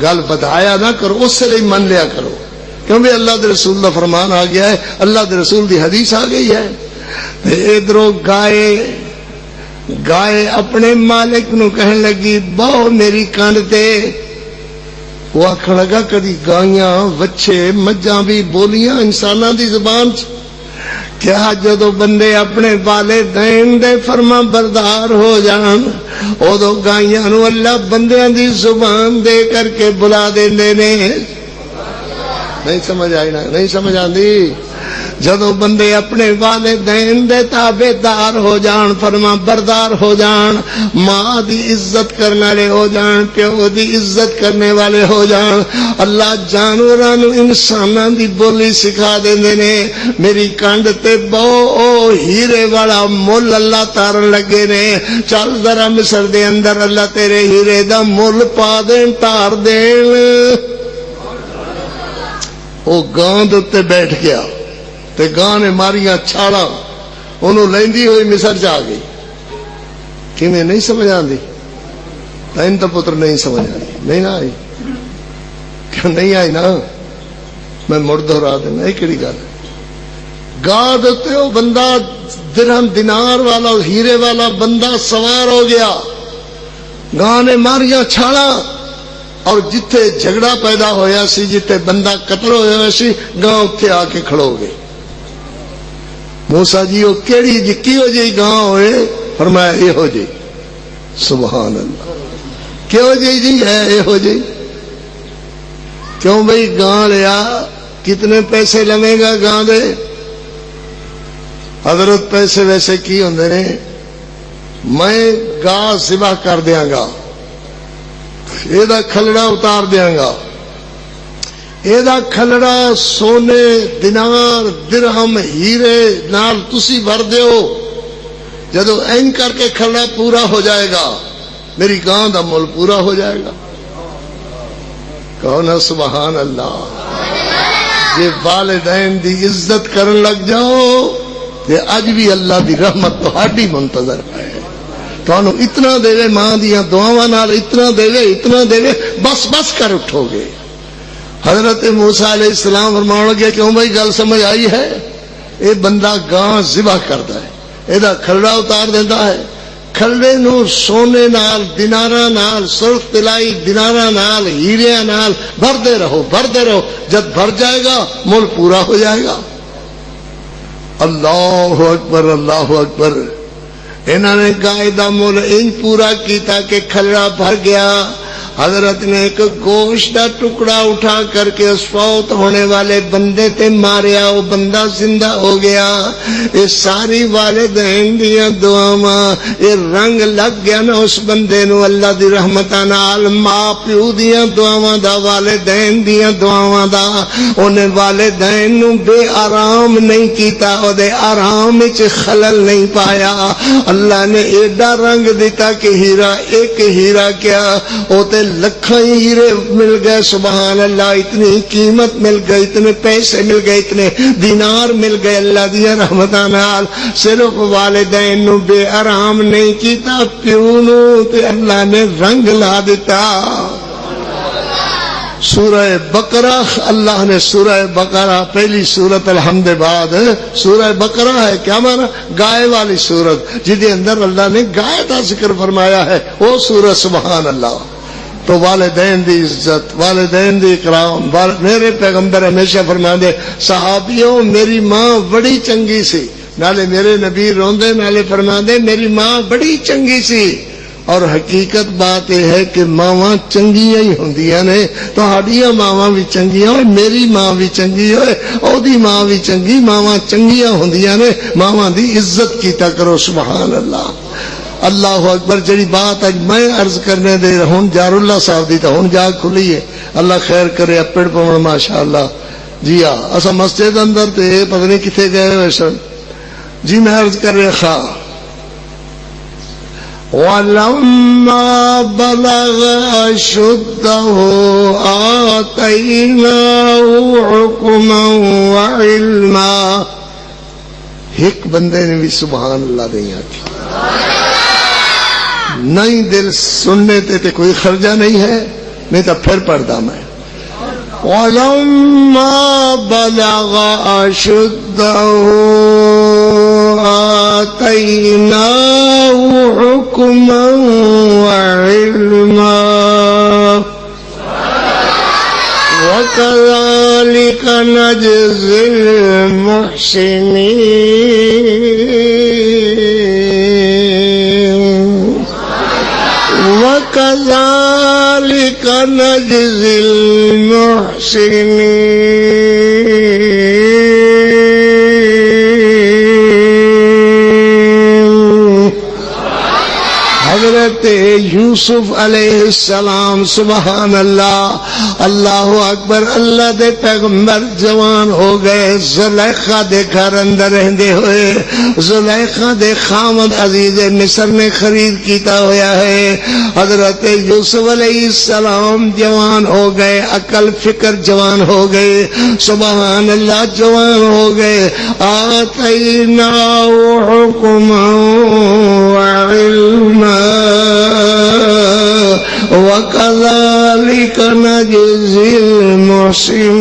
گل بدھایا نہ کرو، اس سے نہیں من لیا کرو، کیونکہ اللہ دے رسول دا فرمان آ گیا ہے، اللہ دے رسول دی حدیث آ گئی ہے. ادھروں گائے اپنے مالک نو کہن لگی بہو میری کنڈ تے. وہ آخر لگا کدی گائیاں وچھے مجھاں بھی بولیاں انساناں دی زبان چ. کیا جدو بندے اپنے والدین دے فرما بردار ہو جان ادو گائیاں نو اللہ بندیاں دی زبان دے کر کے بلا دیندے نے. نہیں سمجھ آئی نا؟ نہیں سمجھ آندی؟ جدو بندے اپنے والدین دے تابعدار ہو جان، فرما بردار ہو جان، ماں دی عزت کرنے والے ہو جان، پیو دی عزت کرنے والے ہو جان، اللہ جانوراں نو انساناں دی بولی سکھا دیندے نے. میری کنڈ تے بو او ہیرے والا مول اللہ تارن لگے نے. چل ذرا مصر دے اندر اللہ تیرے ہیرے دا مول پا دین، تار دین. او گاند تے بیٹھ گیا تے گاں نے ماریاں چھاڑا، انہوں لیندی ہوئی مصر جا گئی. کیویں نہیں سمجھ آندی؟ تین تو پتر نہیں سمجھ آئی، نہیں نہ آئی؟ کیوں نہیں آئی نا؟ میں مڑ دہرا دینا، یہ کیڑی گل ہے؟ گاہ تے وہ بندہ درہم دینار والا ہیرے والا بندہ سوار ہو گیا، گاں نے ماریاں چھاڑا، اور جتھے جھگڑا پیدا ہویا سی، جتھے بندہ قتل ہویا سی، گاں اتھے آ کے کھڑو گئے. موسیٰ جی وہ کیڑی جی کی ہو جی گاں ہوئے؟ فرمایا یہ ہو جی. سبحان اللہ. کیوں جی جی ہے یہ ہو جی؟ کیوں بھئی گاں لیا؟ کتنے پیسے لمے گا گاں دے؟ حضرت پیسے ویسے کی ہوندے نے، میں گاہ ذبح کر دیاں گا، یہ کھلڑا اتار دیاں گا، یہ کھلڑا سونے دینار درہم ہیرے نال تسی بھر دیو. جدو این کر کے کھلڑا پورا ہو جائے گا میری گاں دا مول پورا ہو جائے گا. کہو نا سبحان اللہ. جے والدین دی عزت کرن لگ جاؤ تے اج بھی اللہ دی رحمت تہاڈی منتظر ہے. تانوں اتنا دے ماں دیاں دعاواں نال، اتنا دے بس بس کر اٹھو گے. حضرت موسیٰ علیہ السلام فرمان لگے کیوں بھائی گل سمجھ آئی ہے؟ اے بندہ گاں ذبح کردا ہے، ایدا کھلڑا اتار دیندا ہے، کھلڑے نو سونے نال دیناراں نال سرخ طلائی دیناراں نال ہیریاں نال بھردے رہو. جب بھر جائے گا مول پورا ہو جائے گا. اللہ اکبر اللہ اکبر. انہوں نے گائے دا مول انج پورا کیتا کہ کھلڑا بھر گیا. حضرت نے ایک گوشت کا ٹکڑا اٹھا کر کے اس فوت ہونے والے بندے تے ماریا، وہ بندہ زندہ ہو گیا۔ یہ ساری والدین دیا دعاواں، یہ رنگ لگ گیا نا اس بندے نو اللہ دی رحمتاں نال، ماں پیو دیا دعاواں دا، والدین دیا دعاواں دا۔ انہیں والدین نو بے آرام نہیں کیتا، او دے آرام وچ خلل نہیں پایا۔ اللہ نے ایڈا رنگ دیتا کہ ہیرا، ایک ہیرا کیا او تے لکھاں ہیرے مل گئے، سبحان اللہ، اتنی قیمت مل گئی، اتنے پیسے مل گئے، اتنے دینار مل گئے اللہ دیا رحمتاں نال۔ صرف والدین نو بے آرام نہیں کیتا، پیو نو تے اللہ نے رنگ لا دیتا۔ سورہ بقرہ، اللہ نے سورہ بقرہ، پہلی سورت الحمد بعد سورہ بقرہ ہے، کیا مانا؟ گائے والی سورت، جس کے اندر اللہ نے گائے کا ذکر فرمایا ہے، وہ سورت سبحان اللہ۔ تو والدین دی عزت، والدین دی اکرام، میرے پیغمبر ہمیشہ فرما دے صحابیوں میری ماں بڑی چنگی سی، نالے میرے نبی روندے نالے فرما دے میری ماں بڑی چنگی سی۔ اور حقیقت بات یہ ہے کہ ماواں چنگیاں ہی ہوندیاں نے، تہاڈیاں ماواں بھی چنگیاں ہوئے، میری ماں بھی چنگی ہوئے، او دی ماں بھی چنگی، ماواں چنگیاں ہوندیاں نے، ماواں دی عزت کیتا کرو سبحان اللہ۔ اللہ اکبر۔ جڑی بات اج میں عرض کرنے دے ہن جار اللہ صاحب دی تو ہن جاگ کھلی ہے، اللہ خیر کرے، اپڑ پون ماشاءاللہ۔ جی ہاں، اسا مسجد اندر تے پتہ نہیں کتنے گئے ہوئے سن جی، میں عرض کر رہا تھا وَلَمَّا بَلَغَ أَشُدَّهُ آتَيْنَاهُ حُكْمًا وَعِلْمًا۔ ایک بندے نے بھی سبحان اللہ نہیں آتی، نہیں دل سننے تے کوئی خرچہ نہیں ہے، نہیں تو پھر پڑھتا میں وَلَمَّا بَلَغَ أَشُدَّهُ آتَيْنَاهُ حُكْمًا وَعِلْمًا وَكَذَلِكَ نَجْزِي الْمُحْسِنِينَ وَكَذَلِكَ نَجْزِي الْمُحْسِنِينَ۔ حضرت یوسف علیہ السلام سبحان اللہ، اللہ اکبر، اللہ دے پیغمبر جوان ہو گئے، زلیخا دے گھر اندر رہندے ہوئے، زلیخا دے خامد عزیز مصر نے خرید کیتا ہویا ہے۔ حضرت یوسف علیہ السلام جوان ہو گئے، عقل فکر جوان ہو گئے، سبحان اللہ جوان ہو گئے۔ آتیناہ حکما وعلما وَكَذَلِكَ نَجْزِي الْمُحْسِنِينَ۔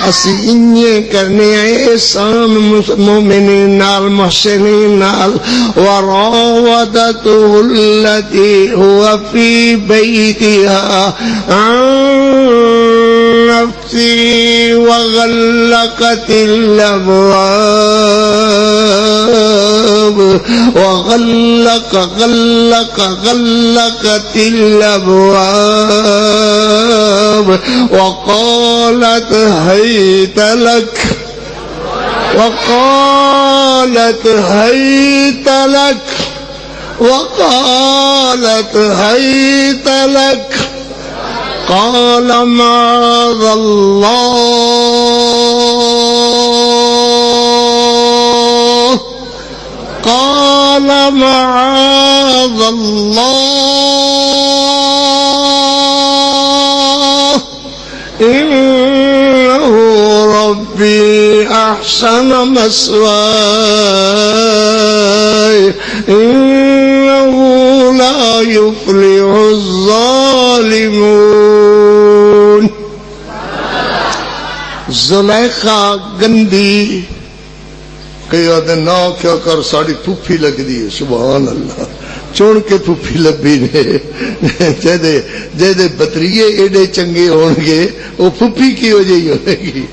اسی انجے کرنے احسان مومنین نال، محسنین نال۔ وَرَاوَدَتْهُ الَّتِي هُوَ فِي بَيْتِهَا عَن نَفْسِهِ وَغَلَّقَتِ الْأَبْوَابَ غلقت الأبواب وقالت هيت لك وقالت هيت لك قال معاذ الله قال معاذ الله إنه ربي أحسن مثواي إنه لا يفلح الظالمون۔ زلیخا گندی کہ نہ کیا کر ساڑی پھوپھی لگ دی ہے، سبحان اللہ، چون کے پھپھی لبھی نے جے بتریے ایڈے چنگے ہون گے وہ پھپھی کی ہو جائی ہوئے گی.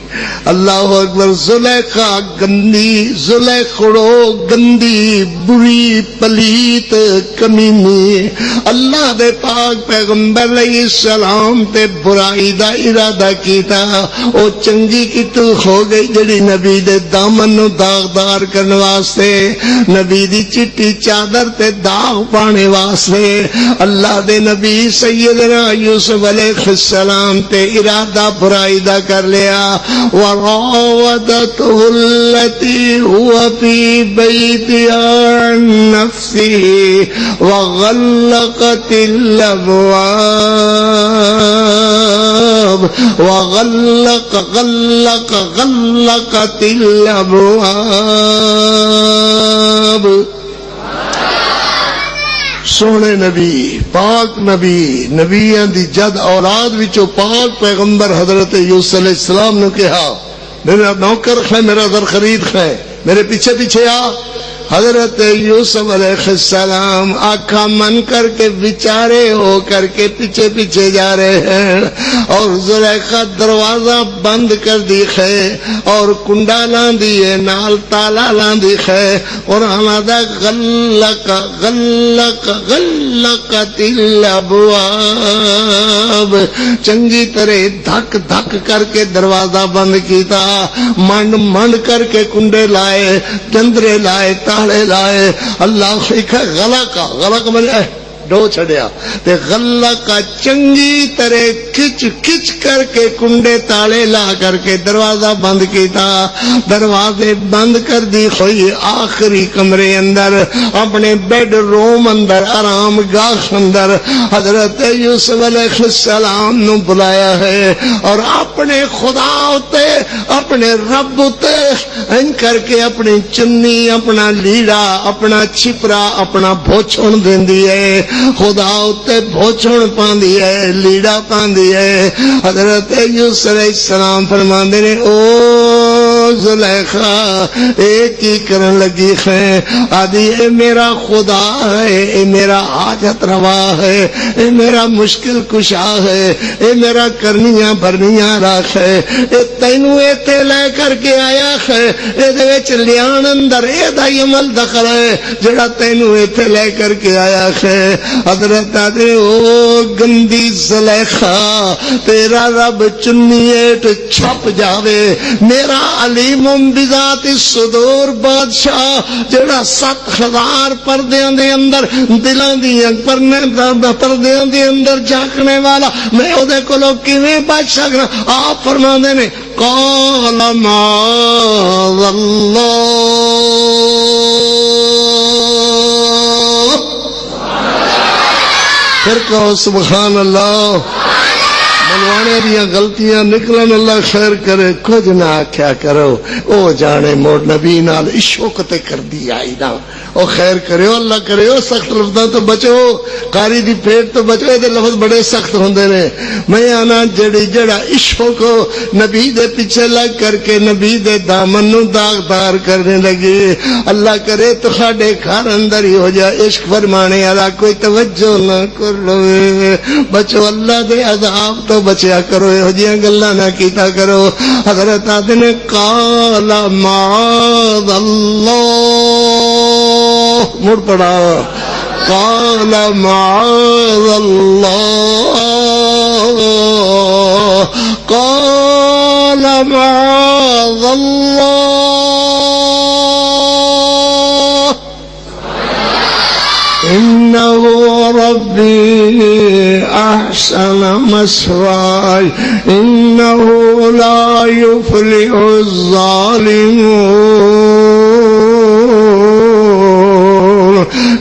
اللہ اکبر. زلیخا گندی زلیخڑو گندی بری پلیت کمینی. اللہ دے پاک پیغمبر علیہ السلام تے برائی دا ارادہ کیتا او چنگی کتو ہو گئی جڑی نبی دے دامن نو داغدار کرنے واسطے نبی دی چٹی چادر تے داغ پانے واسطے اللہ دے نبی سیدنا یوسف علیہ السلام تے ارادہ برائی دا کر لیا. وراودته التي هو في بيتها عن نفسه وغلقت الأبواب غلقت الأبواب. سونے نبی پاک نبی نبیاں دی جد اولاد وچوں پاک پیغمبر حضرت یوسف علیہ السلام نے کہا میرا نوکر ہے میرا در خرید ہے میرے پیچھے پیچھے آ. حضرت یوسف علیہ السلام آنکھاں من کر کے بیچارے ہو کر کے پیچھے پیچھے جا رہے ہیں اور زلیخا دروازہ بند کر دی ہے اور کنڈا لان دی ہے نال تالا لان دی ہے اور ہمارا غلقت الابواب چنگی طرح دھک دھک کر کے دروازہ بند کیتا منڈ منڈ کر کے کنڈے لائے جندرے لائے تاڑے لائے. اللہ غلق بنے ڈو چھڑیا تے غلہ کا چنگی طرح کھچ کھچ کر کے کنڈے تالے لا کر کے دروازہ بند کیتا. دروازے بند کر دی ہوئی آخری کمرے اندر اپنے بیڈ روم اندر آرام گاہ اندر حضرت یوسف علیہ السلام نو بلایا ہے اور اپنے خدا ہوتے اپنے رب ہوتے ان کر کے اپنی چنی اپنا لیڑا اپنا چھپرا اپنا بھوچھن دین دی ہے. خدا اتے بھوچھن پاندی ہے لیڑا پاندی ہے. حضرت یوسف علیہ السلام فرماندے نے او زلیخا ایک ہی کرن لگی ہے آدھی اے میرا خدا ہے اے میرا حاجت روا ہے اے میرا مشکل کشا ہے اے میرا کرنیاں بھرنیاں راکھ ہے اے تینوں ایتھے لے کر کے آیا ہے اے دے وچ لیان اندر اے دا عمل دخل ہے جڑا تینوں ایتھے لے کر کے آیا ہے. حضرت آدھے او گندی زلیخا تیرا رب چنیٹ چھپ جاوے میرا علیم بذات الصدور بادشاہ جڑا 7,000 پردیاں دے اندر دلاں دیاں پردیاں دے اندر جھانکنے والا میں او دے کولوں کیویں بچ سکنا. آپ فرماندے نے قال معاذ اللہ. پھر کہو سبحان اللہ. بلوانے دیا غلطیاں نکلن اللہ خیر کرے کچھ نہ آکھیا کرو او جانے موڑ نبی نال عشق تے کر دی آئی نا او خیر کرے اللہ کرے او سخت لفظاں تو بچو قاری دی پیٹ تو بچو دے لفظ بڑے سخت ہوندے نے. میں آنا جڑا عشق کو نبی دے پیچھے لگ کر کے نبی دے دامن نو داغدار کرنے لگے اللہ کرے تو خاڑے گھر اندر ہی ہو جائے عشق فرمانے والا کوئی توجہ نہ کر لو. بچو اللہ دے عذاب تو بچیا کرو یہ جیاں گلاں نہ کیتا کرو. حضرت آدھے نے قال معاذ اللہ مڑ پڑا قال معاذ اللہ قال معاذ اللہ إنه ربي أحسن مثواي إنه لا يفلح الظالمون.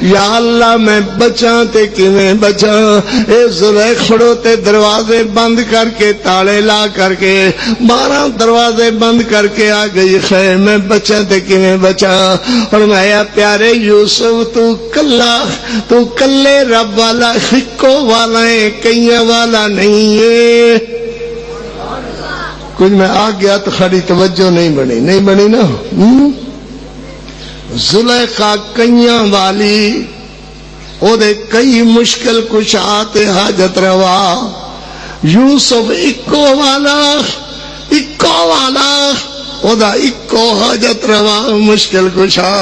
یا اللہ میں بچاں تے کیویں بچاں اے زلیخڑو تے دروازے بند کر کے تالے لا کر کے 12 دروازے بند کر کے آ گئی ہے میں بچاں تے کیویں بچاں. فرمایا پیارے یوسف تو کلے رب والا ہکو والا ہے کئیاں والا نہیں ہے. کچھ میں آ گیا تو خالی توجہ نہیں بنی نا. زلیخا کئیاں والی او دے کئی مشکل کشا تے حاجت روا، یوسف اکو والا او دا اکو حاجت روا مشکل کشا،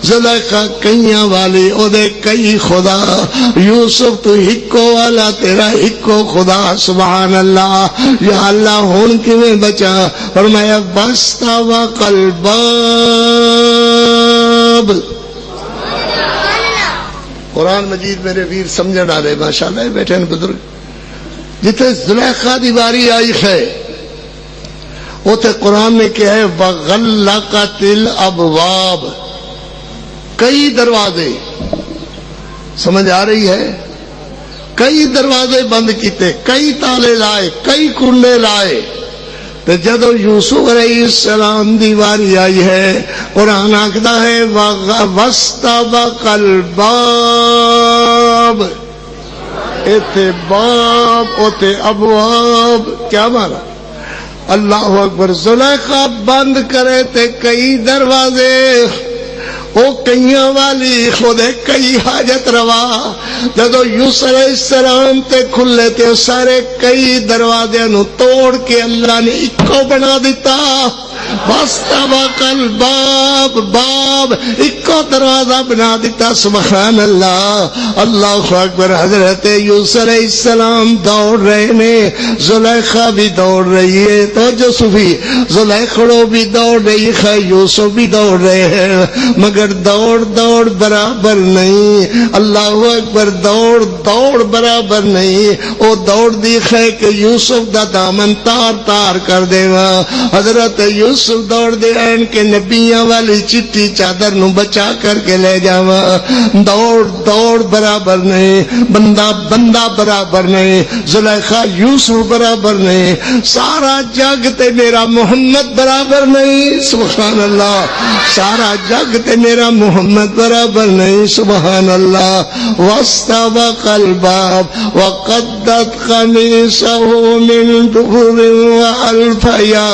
زلیخا کئیاں والی او دے کئی خدا، یوسف تو اکو والا تیرا اکو خدا، سبحان اللہ۔ یا اللہ ہون کی میں بچا، فرمایا بستا وقلباب، قرآن مجید میرے ویر سمجھن آ رہے ماشاءاللہ بیٹھے ہیں بزرگ، جتنے زلیخا دی باری آئی ہے اوتے قرآن نے کیا ہے وَغَلَّقَتِ الْأَبْوَابِ، کئی دروازے، سمجھ آ رہی ہے، کئی دروازے بند کیتے، کئی تالے لائے، کئی کنڈے لائے، تو جدو یوسف علیہ السلام دی واری آئی ہے قرآن آکھدا ہے وَاسْتَبَقَ الْبَابِ، ایتھے باب اوتے ابواب، کیا مانا؟ اللہ اکبر، زلیخا بند کرے تے کئی دروازے، او کئیاں والی خودے کئی حاجت روا، جدو یوسف علیہ السلام تے کھلے تے سارے کئی دروازے نو توڑ کے اللہ نے اکو بنا دیتا، واستبق الباب، باب اکو دروازہ بنا دیتا، سبحان اللہ، اللہ اکبر۔ حضرت یوسف علیہ السلام دوڑ رہے نے، زلیخا بھی دوڑ رہی ہے، تو جو صفی زلیخڑو بھی دوڑ رہی ہے، یوسف بھی دوڑ رہے ہیں، مگر دوڑ برابر نہیں، اللہ اکبر، دوڑ برابر نہیں، او دوڑ دی ہے کہ یوسف دا دامن تار کر دے گا، حضرت یوسف دوڑ دے این کہ نبیاں والی چٹی چادر نو بچا کر کے لے جاوا، دوڑ برابر نہیں، بندہ برابر نہیں، زلیخا یوسف برابر نہیں، سارا جگ تے میرا محمد برابر نہیں، سبحان اللہ، سارا جگ تے میرا محمد برابر نہیں، سبحان اللہ۔ واستبق الباب وقدت قمیصہ من دبر وألف یا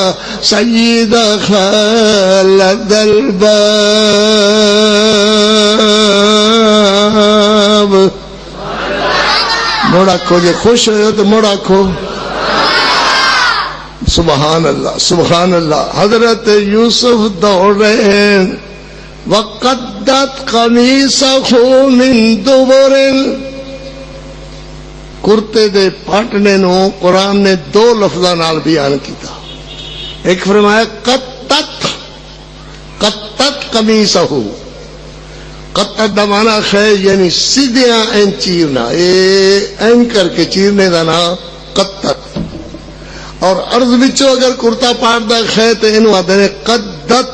سید خالد الباب، موڑا کھو، جے خوش ہوئے تو موڑا کھو، سبحان اللہ سبحان اللہ۔ حضرت یوسف دوڑ رہے ہیں، وقدت قمیصہ من دبر، کرتے دے پاٹنے نو قرآن نے دو لفظاں نال بیان کیتا، ایک فرمایا قطت قمیصہ، قطت دا معنی ہے یعنی سیدھیاں این چیرنا، این کر کے چیرنے دا نام قطت، اور عرض وچوں اگر کرتا پاٹ دا ہے تو انہوں آتے ہیں قدت،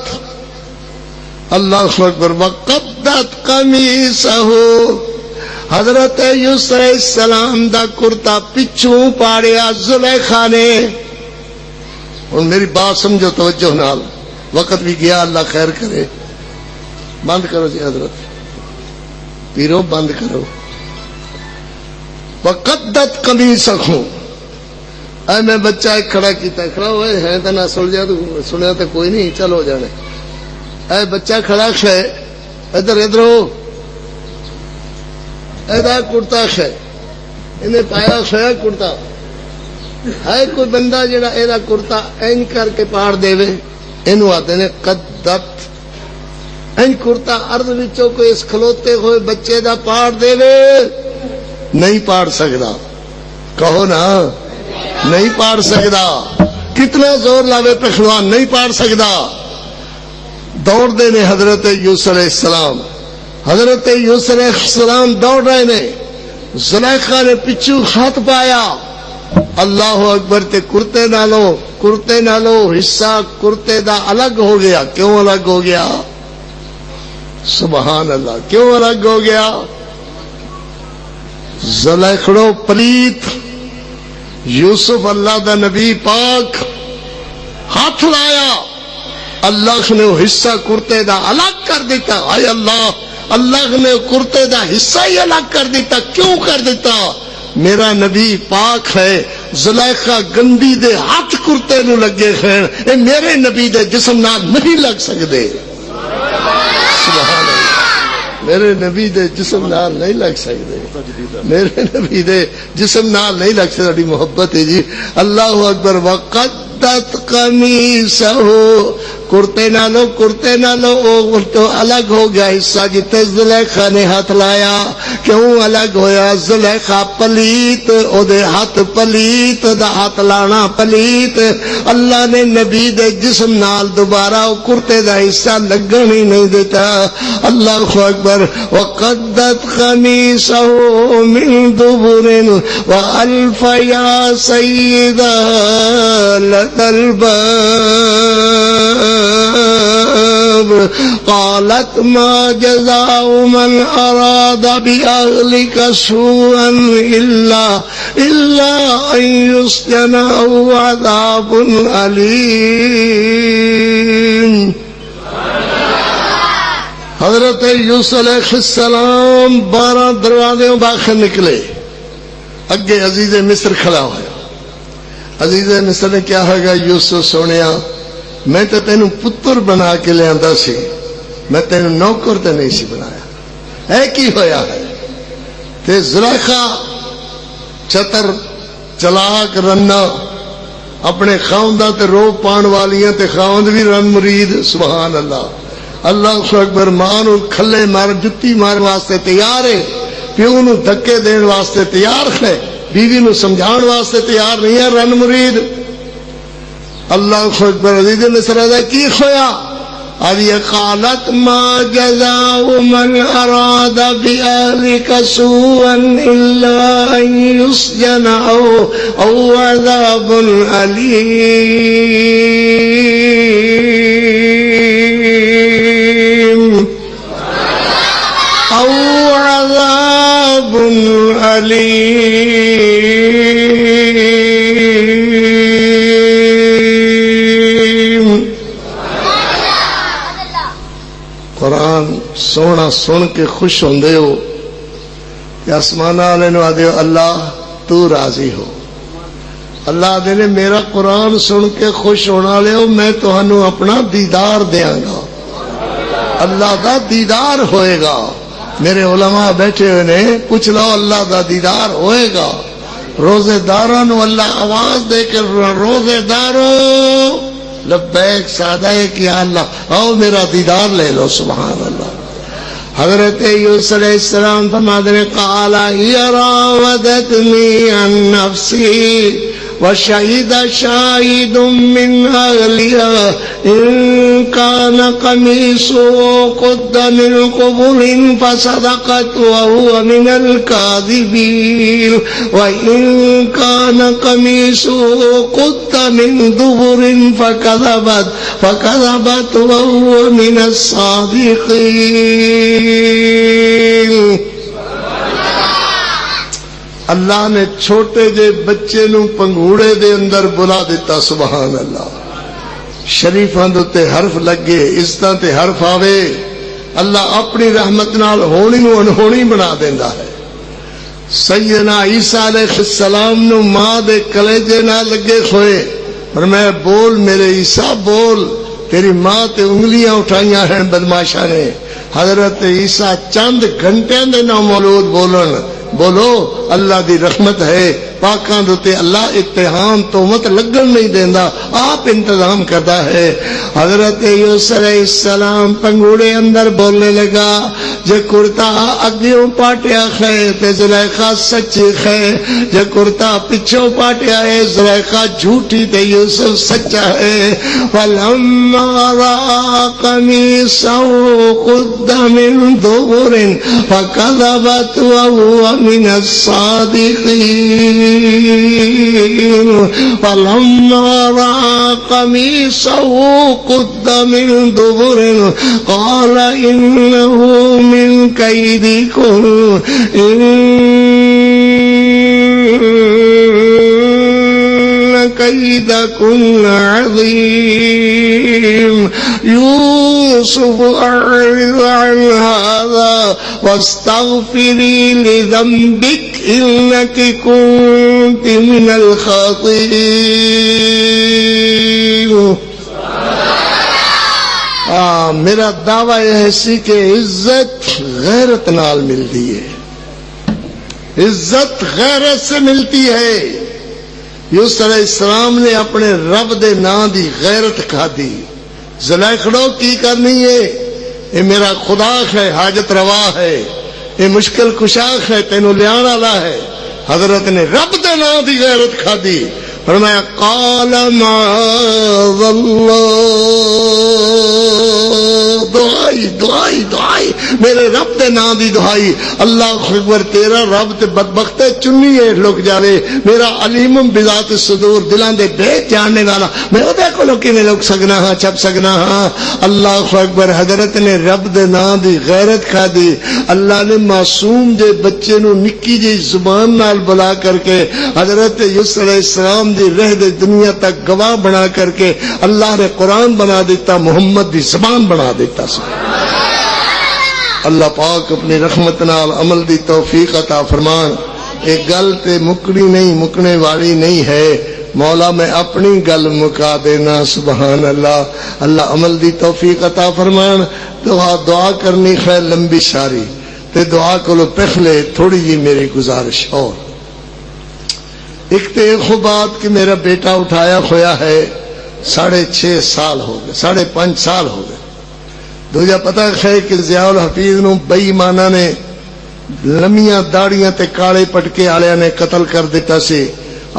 اللہ اکبر، وقدت قمیصہ، حضرت یوسف علیہ السلام دا کرتا پچھوں پاڑیا زلیخا نے۔ اور میری بات سمجھو توجہ نال، وقت بھی گیا، اللہ خیر کرے، بند کرو جی حضرت پیرو، بند کرو۔ وقدت قمیصہ، اے میں بچہ ایک کھڑا کیتا، کھڑا ہوئے ہیں تو نہ سنیا تو کوئی نہیں، چلو جانے، اے بچہ کھڑا ہے، ادھر ہو، ادھر کرتا ہے، انہیں پایا ہے کرتا، ہے کوئی بندہ جڑا ایدہ کرتا این کر کے پاڑ دے وے، انہوں آتے ہیں قدت، این کرتا عرض وچوں کوئی اس کھلوتے ہوئے بچے دا پاڑ دے وے، نہیں پاڑ سکدا، کہو نا، نہیں پاڑ سکدا، کتنا زور لاوے پہلوان نہیں پاڑ سکدا۔ دوڑ دے نے حضرت یوسف علیہ السلام، حضرت یوسف علیہ السلام دوڑ رہے نے، زلیخا نے پچھو ہاتھ پایا، اللہ اکبر، تے کرتے نالو حصہ کرتے دا الگ ہو گیا، کیوں الگ ہو گیا؟ سبحان اللہ، کیوں الگ ہو گیا؟ زلیخڑو پلیت، یوسف اللہ دا نبی پاک، ہاتھ لایا، اللہ نے حصہ کرتے دا الگ کر دیتا، آئے اللہ نے کرتے دا حصہ ہی الگ کر دیتا، کیوں کر دیتا؟ میرا نبی پاک ہے، زلیخا گندی دے ہاتھ کرتے نو لگے ہیں، اے میرے نبی دے جسم نال نہیں لگ سکتے، سبحان اللہ۔ میرے نبی دے جسم نال نہیں لگ سکتے، میرے نبی دے جسم نال نہیں لگ سکتے، بڑی محبت ہے جی۔ اللہ اکبر۔ وقدت قمیصہ، کرتے نالو وہ تو الگ ہو گیا حصہ جتے زلیخا نے ہاتھ لایا۔ کیوں الگ ہویا؟ زلیخا پلیت، او دے ہاتھ پلیت، دا ہاتھ لانا پلیت۔ اللہ نے نبی دے جسم نال دوبارہ او کرتے دا حصہ لگن ہی نہیں دیتا۔ اللہ اکبر۔ وقدت قمیصہ من دبر والف یا سیدہ لدى الباب قالت ما جزاء من أراد بأهلك سوءا إلا أن يسجن أو عذاب أليم۔ حضرت یوسف علیہ السلام 12 دروازوں باہر نکلے، اگے عزیز مصر کھڑا ہوا۔ عزیز مصر نے کیا ہوگا؟ یوسف سونیا میں تو تینوں پتر بنا کے لے آندا سی، میں تینوں نوکر تے نہیں سی بنایا، ہے کی ہویا ہے؟ تے زلیخا چتر چلاک رنا اپنے خاوندہ تے رو پان والیاں تے خاوند بھی رن مرید، سبحان اللہ۔ اللہ اکبر۔ ماں نو کھلے مار جتی مار واسطے تیار ہے، پیو نو دھکے دین واسطے تیار ہے، بیوی نو سمجھان واسطے تیار نہیں ہے، رن مرید۔ اللہ اکبر۔ عزیز مصر دا کی خویا؟ آدھی قالت ما جزاء من اراد بأهلك سوءا الا ان يسجن او عذاب أليم او عذاب أليم۔ قرآن سونا سن کے خوش ہوندے ہو کہ آسمان والے نو آدھے ہو اللہ تو راضی ہو۔ اللہ آدھے نے میرا قرآن سن کے خوش ہونا لے ہو، میں تہانوں اپنا دیدار دیاں گا، اللہ دا دیدار ہوئے گا۔ میرے علماء بیٹھے ہوئے نے پوچھ لو اللہ دا دیدار ہوئے گا؟ روزے داراں نو اللہ آواز دے کے روزے دارو لبیک سادہ ہے کہ اللہ آؤ میرا دیدار لے لو، سبحان اللہ۔ حضرت یوسف علیہ السلام فرماتے ہیں قال ہی راودتنی عن نفسی وشہد شاہد من اہلها ان کان قمیصه قد من قبل فصدقت وهو من الكاذبین وان کان قمیصه قد من دبر فكذبت وهو من الصادقین۔ اللہ نے چھوٹے جے بچے نو پنگوڑے دے اندر بلا دیتا، سبحان اللہ۔ شریفاں دے تے حرف لگے، عزتاں تے حرف آوے، اللہ اپنی رحمت نال ہونی نو انہونی بنا دیندا ہے۔ سیدنا عیسیٰ علیہ السلام نو ماں دے کلیجے نہ لگے کھوئے، فرمایا بول میرے عیسیٰ بول، تیری ماں تے انگلیاں اٹھائیاں ہیں بدماشاں نے۔ حضرت عیسیٰ چند گھنٹے دے نہ مولود بولن، بولو اللہ دی رحمت ہے، پاکاں دوتے اللہ اتہام تہمت لگن نہیں دیندا، آپ انتظام کرتا ہے۔ حضرت یوسف علیہ السلام پنگوڑے اندر بولنے لگا، جے کرتا اگیوں پاٹیا ہے تے زلیخا سچی ہے، جے کرتا پچھوں پاٹیا ہے زلیخا جھوٹی تے یوسف سچا ہے۔ فَلَمَّا رَأَىٰ قَمِيصَهُ قُدَّ مِن دُبُرٍ فَكَذَبَتْ وَهُوَ مِنَ الصَّادِقِينَ۔ فَلَمَّا رَأَىٰ قَمِيصَهُ قُدَّ مِن دُبُرٍ قَالَ إِنَّهُ مِن كَيْدِكُمْ إِنَّ كيدكن عظيم۔ يوسف أعرض عن هذا واستغفري لذنبك إنك كنت من الخاطئين۔ میرا دعویٰ یہ ہے کہ عزت غیرت نال ملتی ہے، عزت غیرت سے ملتی ہے۔ یوسف علیہ السلام نے اپنے رب دے نام دی غیرت کھادی۔ زلیخڑو کی کرنی ہے، یہ میرا خدا ہے، حاجت روا ہے، یہ مشکل کشاک ہے، تینوں لیان والا ہے۔ حضرت نے رب دے نام دی غیرت کھادی، فرمایا قال معاذ اللہ، دعائی دعائی دعائی، میرے رب دے نام دی دعائی۔ اللہ اکبر، تیرا رب تے بدبخت چنی ہے لک جاوے، میرا علیم بذات الصدور، دلاں دے بھید جاننے والا، میں او دے کولوں کیویں لک سکنا ہاں، چھپ سکنا ہاں۔ اللہ اکبر، حضرت نے رب دے نام دی غیرت کھادی۔ اللہ نے معصوم دے بچے نو نکی جی زبان نال بلا کر کے حضرت یوسف علیہ السلام دی رہ دے دنیا تک گواہ بنا کر کے اللہ نے قرآن بنا دیتا، محمد دی زبان بنا دیتا۔ اللہ پاک اپنی رحمت نال عمل دی توفیق عطا فرمان۔ ایک گل تے مکڑی نہیں، مکنے والی نہیں ہے، مولا میں اپنی گل مکا دینا، سبحان اللہ۔ اللہ عمل دی توفیق عطا فرمان۔ دعا کرنی خیر لمبی ساری تے دعا کولو پہلے تھوڑی جی میری گزارش اور ایک تو ایک بات کہ میرا بیٹا اٹھایا ہویا ہے 6.5 سال ہو گئے، 5.5 سال ہو گئے۔ دوجا پتہ ہے کہ ضیاء الحفیظ نو بے ایمانہ نے لمیاں داڑیاں تے کالے پٹکے آلیاں نے قتل کر دیتا سی،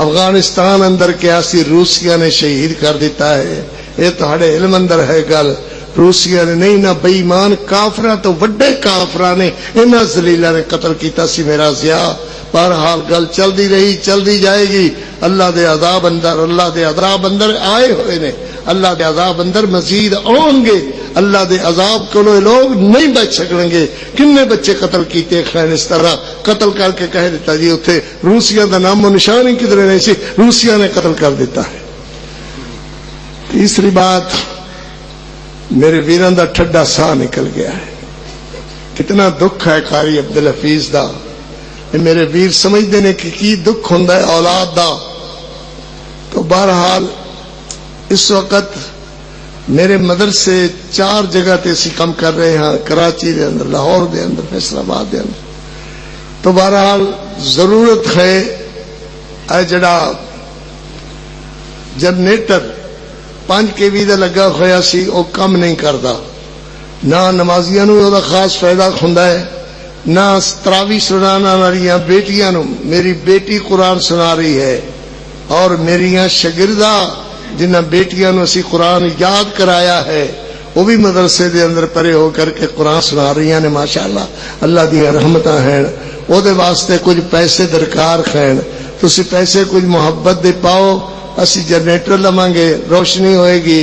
افغانستان اندر کیا سی روسیا نے شہید کر دیتا ہے۔ یہ تہاڈے علم اندر ہے گل، روسیا نے نہیں، نہ بے ایمان کافراں تو وڈے کافراں نے انہاں ذلیلاں نے قتل کیتا سی میرا ضیاء۔ بہرحال گل چلدی رہی، چلدی جائے گی۔ اللہ دے عذاب اندر، اللہ دے عذاب اندر آئے ہوئے نے، اللہ دے عذاب اندر مزید آؤں گے۔ اللہ دے عذاب کو لوگ نہیں بچ سکیں گے۔ کنے بچے قتل کیتے خیر اس طرح قتل کر کے کہہ دیتا جی اتنے روسیا دا نام و نشان ہی کدھر نہیں سی، روسیا نے قتل کر دیتا ہے۔ تیسری بات، میرے ویران دا ٹھڈا سا نکل گیا ہے۔ کتنا دکھ ہے قاری عبدالحفیظ دا، میرے ویر سمجھتے ہیں کہ کی دکھ ہوندا ہے اولاد دا۔ تو بہرحال اس وقت میرے مدرسے 4 جگہ تے اسی کام کر رہے ہیں، کراچی دے اندر، لاہور دے اندر، فیصل آباد دے اندر۔ تو بہرحال ضرورت ہے اے جڑا جنریٹر 5 kV دا لگا ہویا سی وہ کم نہیں کردا، نہ نمازیاں نو دا خاص فائدہ ہوندا ہے، نہ تراوی سنانا والیاں بیٹیاں نو۔ میری بیٹی قرآن سنا رہی ہے اور میریاں شاگردہ جنہ بیٹیاں نو اسی قرآن یاد کرایا ہے وہ بھی مدرسے دے اندر پرے ہو کر کے قرآن سنا رہی ہیں ماشاءاللہ۔ اللہ دی رحمتاں ہیں۔ او دے واسطے کچھ پیسے درکار ہیں، تسی پیسے کچھ محبت دے پاؤ، اسی جنریٹر لواں گے، روشنی ہوئے گی،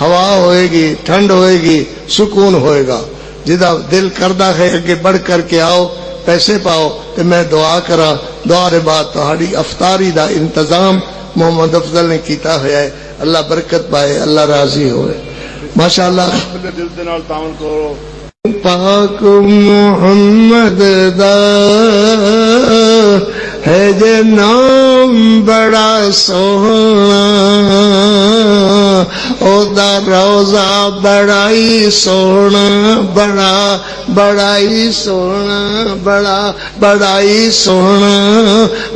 ہوا ہوئے گی، ٹھنڈ ہوئے گی، سکون ہوئے گا۔ جدا دل کردہ ہے اگے بڑھ کر کے آؤ، پیسے پاؤ تو میں دعا کرا۔ دعا دے بعد تہاڈی افطاری دا انتظام محمد افضل نے کیتا ہوا ہے۔ اللہ برکت پائے، اللہ راضی ہوئے ماشاءاللہ۔ دل دے نال تعاون کرو۔ پاک محمد دا ہے جے نام بڑا سونا، او دا روزہ بڑائی سونا، بڑائی سونا، بڑائی سونا،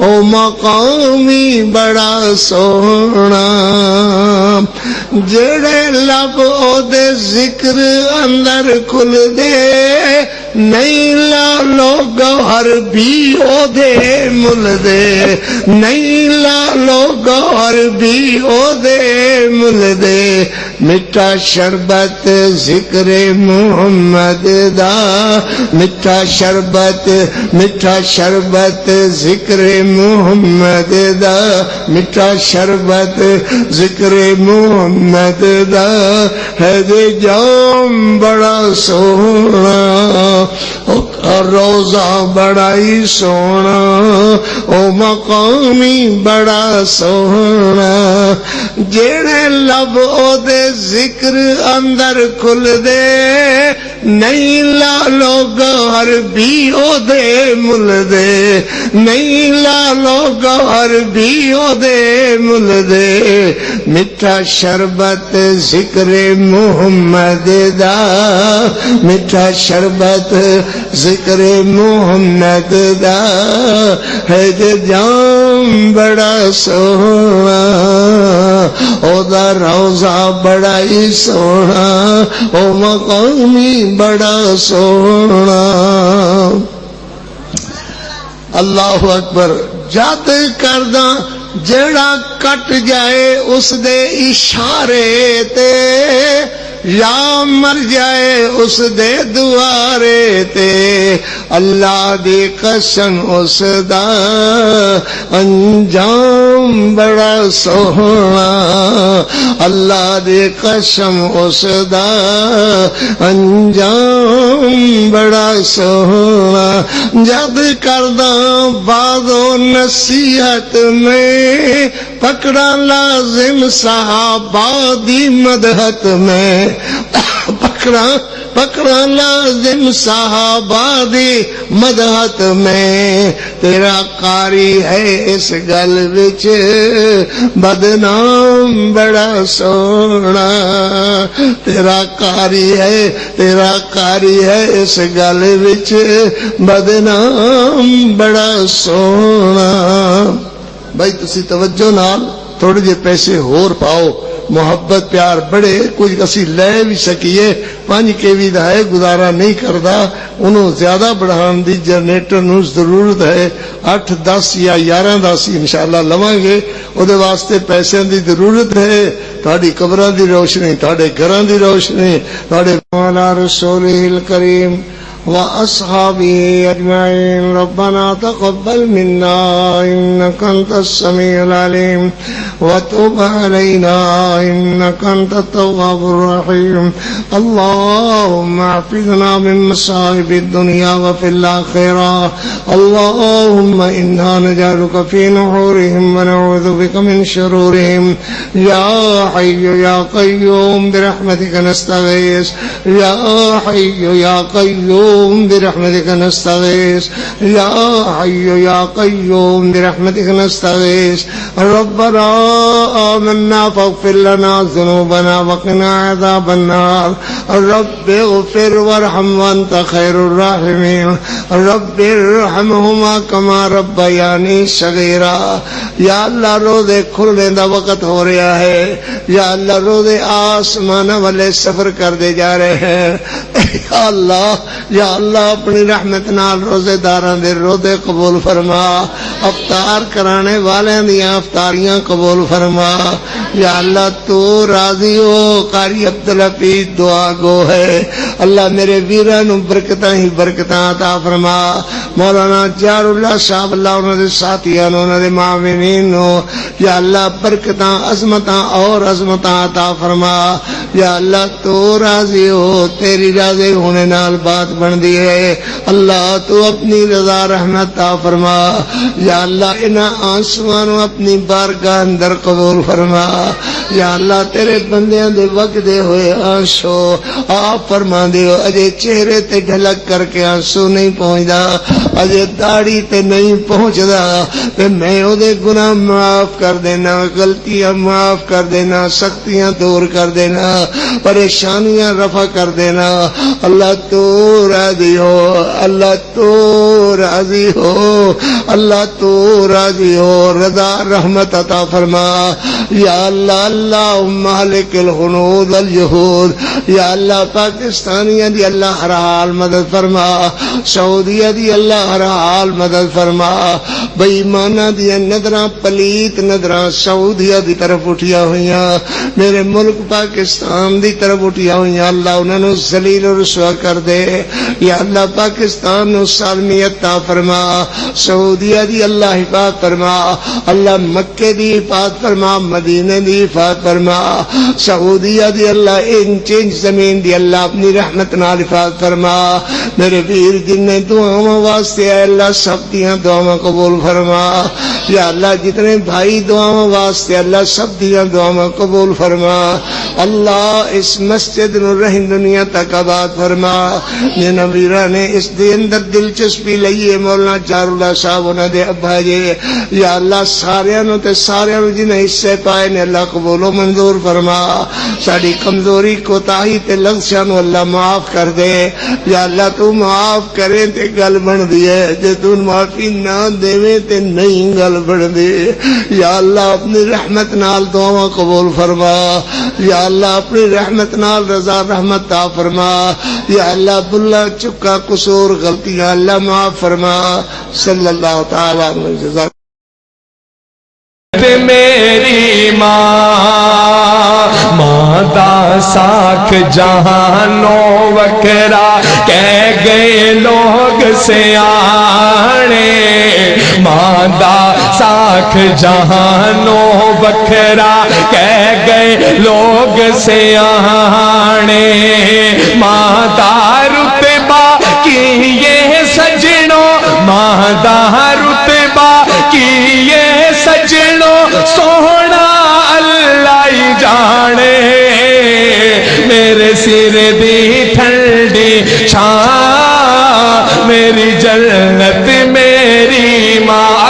او مقامی بڑا سونا۔ جڑے لب او دے ذکر اندر کھل دے، نہیں لالو گوہر بھی او دے مل دے، نہیں لالو گوہر بھی او دے مل دے۔ میٹھا شربت ذکر محمد دا، میٹھا شربت ذکر محمد دا، میٹھا شربت ذکر محمد دا ہے دے جام بڑا سونا۔ اور روزہ بڑا ہی سونا او مقامی بڑا سونا جیڑے لب او دے ذکر اندر کھل دے نہیں لالو گوہر بھی او دے مل دے نہیں لالو گوہر بھی او دے مل دے میٹھا شربت ذکر محمد دا میٹھا شربت ذکر محمد دا ہے جام بڑا سونا او دا روزہ بڑا ہی سونا او مقامی بڑا سونا اللہ اکبر جد کردہ جڑا کٹ جائے اس دے اشارے تے یا مر جائے اس دے دوارے تے اللہ دی قسم اس دا انجام بڑا سونا اللہ دی قسم اس دا انجام بڑا سونا جد کرداں بعض و نصیحت میں پکڑا لازم صحابہ دی مدحت میں پکڑا لازم صحابہ دی مدحت میں تیرا قاری ہے اس گل وچ بدنام بڑا سونا تیرا قاری ہے اس گل وچ بدنام بڑا سونا بھائی تسی توجہ نال تھوڑے جے پیسے ہور پاؤ محبت پیار بڑے کچھ اسی لے بھی سکیے 5 کیوی دا ہے گزارا نہیں کردا انہوں زیادہ بڑھان دی جنریٹر نو ضرورت ہے 8 10 یا 11 دا سی انشاءاللہ لواں گے او دے واسطے پیسے دی ضرورت ہے تہاڈی قبراں دی روشنی تہاڈے گھراں دی روشنی تہاڈے مولا رسول الکریم وأصحابه أجمعين ربنا تقبل منا إنك أنت السميع العليم وتب علينا إنك أنت التواب الرحيم اللهم احفظنا من مصائب الدنيا وفي الآخرة اللهم إنا نجعلك في نحورهم ونعوذ بك من شرورهم يا حي يا قيوم برحمتك نستغيث يا حي يا قيوم برحمتك نستغيث يا حي يا قيوم برحمتك نستغيث ربنا آمنا فاغفر لنا ذنوبنا وقنا عذاب النار رب اغفر وارحم وانت خير الراحمين رب ارحمهما كما ربياني صغيرا یا اللہ روزے کھلنے دا وقت ہو رہا ہے یا اللہ روزے آسمان والے سفر کر دے جا رہے ہیں یا اللہ اپنی رحمت نال روزے داراں دے روزے قبول فرما افطار کرانے والے دیاں افطاریاں قبول فرما یا اللہ تو راضی ہو قاری عبدالحفیظ دعا گو ہے اللہ میرے ویراں نو برکتاں ہی برکتاں عطا فرما مولانا جار اللہ صاحب اللہ انہاں دے ساتھیاں نو انہاں دے معاونین نو یا اللہ برکتاں عظمتاں اور عظمتاں عطا فرما یا اللہ تو راضی ہو تیری راضی ہونے نال بات بن دی ہے اللہ تو اپنی رضا رحمت عطا فرما یا اللہ انہاں آنسواں نو اپنی بارگاہ اندر قبول فرما یا اللہ تیرے بندیاں دے وقت دے ہوئے آنسو آپ فرما دیو اجے چہرے تے ڈھلک کر کے آنسو نہیں پہنچدا اجے داڑھی تے نہیں پہنچدا تے میں او دے گناہ معاف کر دینا غلطیاں معاف کر دینا سختیاں دور کر دینا پریشانیاں رفع کر دینا اللہ تو راضی ہو اللہ تو راضی ہو اللہ تو راضی ہو رضا رحمت عطا فرما یا اللہ اللہم مالک الحنود والجہود یا اللہ پاکستانیہ دی اللہ ہر حال مدد فرما سعودیہ دی اللہ ہر حال مدد فرما بےمانہ دیا نظراں پلیت نظراں سعودیہ دی طرف اٹھیا ہوئیاں میرے ملک پاکستان دی طرف اٹھیا ہوئیاں اللہ انہوں نے ذلیل و رسوا کر دے یا اللہ پاکستان نو سالمیت عطا فرما سعودیہ دی اللہ حفاظت فرما اللہ مکے دی حفاظت فرما مدینے دی حفاظت فرما سعودیہ دی اللہ انچ زمین دی اللہ اپنی رحمت نال حفاظت فرما میرے ویر جن نے دعاواں واسطے اے اللہ سب دیاں دعاواں قبول فرما یا اللہ جتنے بھائی دعاواں واسطے اللہ سب دیاں دعاواں قبول فرما اللہ اس مسجد نو رہن دنیا تک آباد فرما جنہاں ویراں نے اس دے اندر دلچسپی لئیے مولانا چار اللہ صاحب انہاں دے ابا جی یا اللہ ساریاں نو تے ساریاں نو جنہیں حصے پائے نے اللہ قبول و منظور فرما ساڑی کمزوری کوتاہی تے لغزشاں نو اللہ معاف کر دے یا اللہ تو معاف کرے تے گل بن دیے جے تو معافی نہ دے تے نہیں گل بن دے یا اللہ اپنی رحمت نال دعاواں قبول فرما یا اللہ اپنی رحمت نال رضا رحمت عطا فرما یا اللہ بلا چکا قصور غلطیاں اللہ معاف فرما صلی اللہ تعالی علیہ وسلم میری ماں دا ساکھ جہانو وکرا کہہ گئے لوگ سیانے ماں دا ساکھ جہانو وکرا کہہ گئے لوگ سیانے ماں دا رتبہ کی یہ سجنوں ماں دا رتبہ کی یہ سجنوں سونا اللہ ہی جانے میرے سر دی ٹھنڈی چھاں میری جنت میری ماں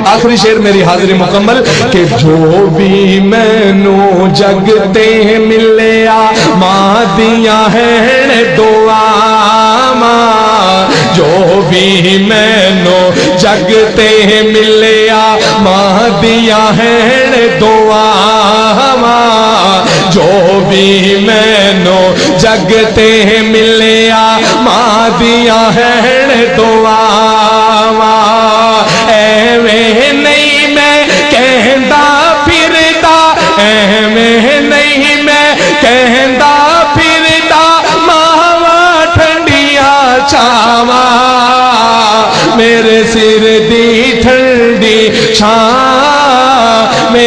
آخری شعر میری حاضری مکمل کہ جو بھی میں نو جگتے ملیا ماں دیاں ہیں دعا ماں جو بھی میں نو جگتے ملیا ماں دیاں ہیں دعا ماں جو بھی میں نو جگتے ملیا ماں دیاں ہیں دعا ماں ایویں نہیں میں کہندا پھردا ایویں نہیں میں کہندا پھردا ماواں ٹھنڈیاں چھاواں میرے سر دی ٹھنڈی چھاواں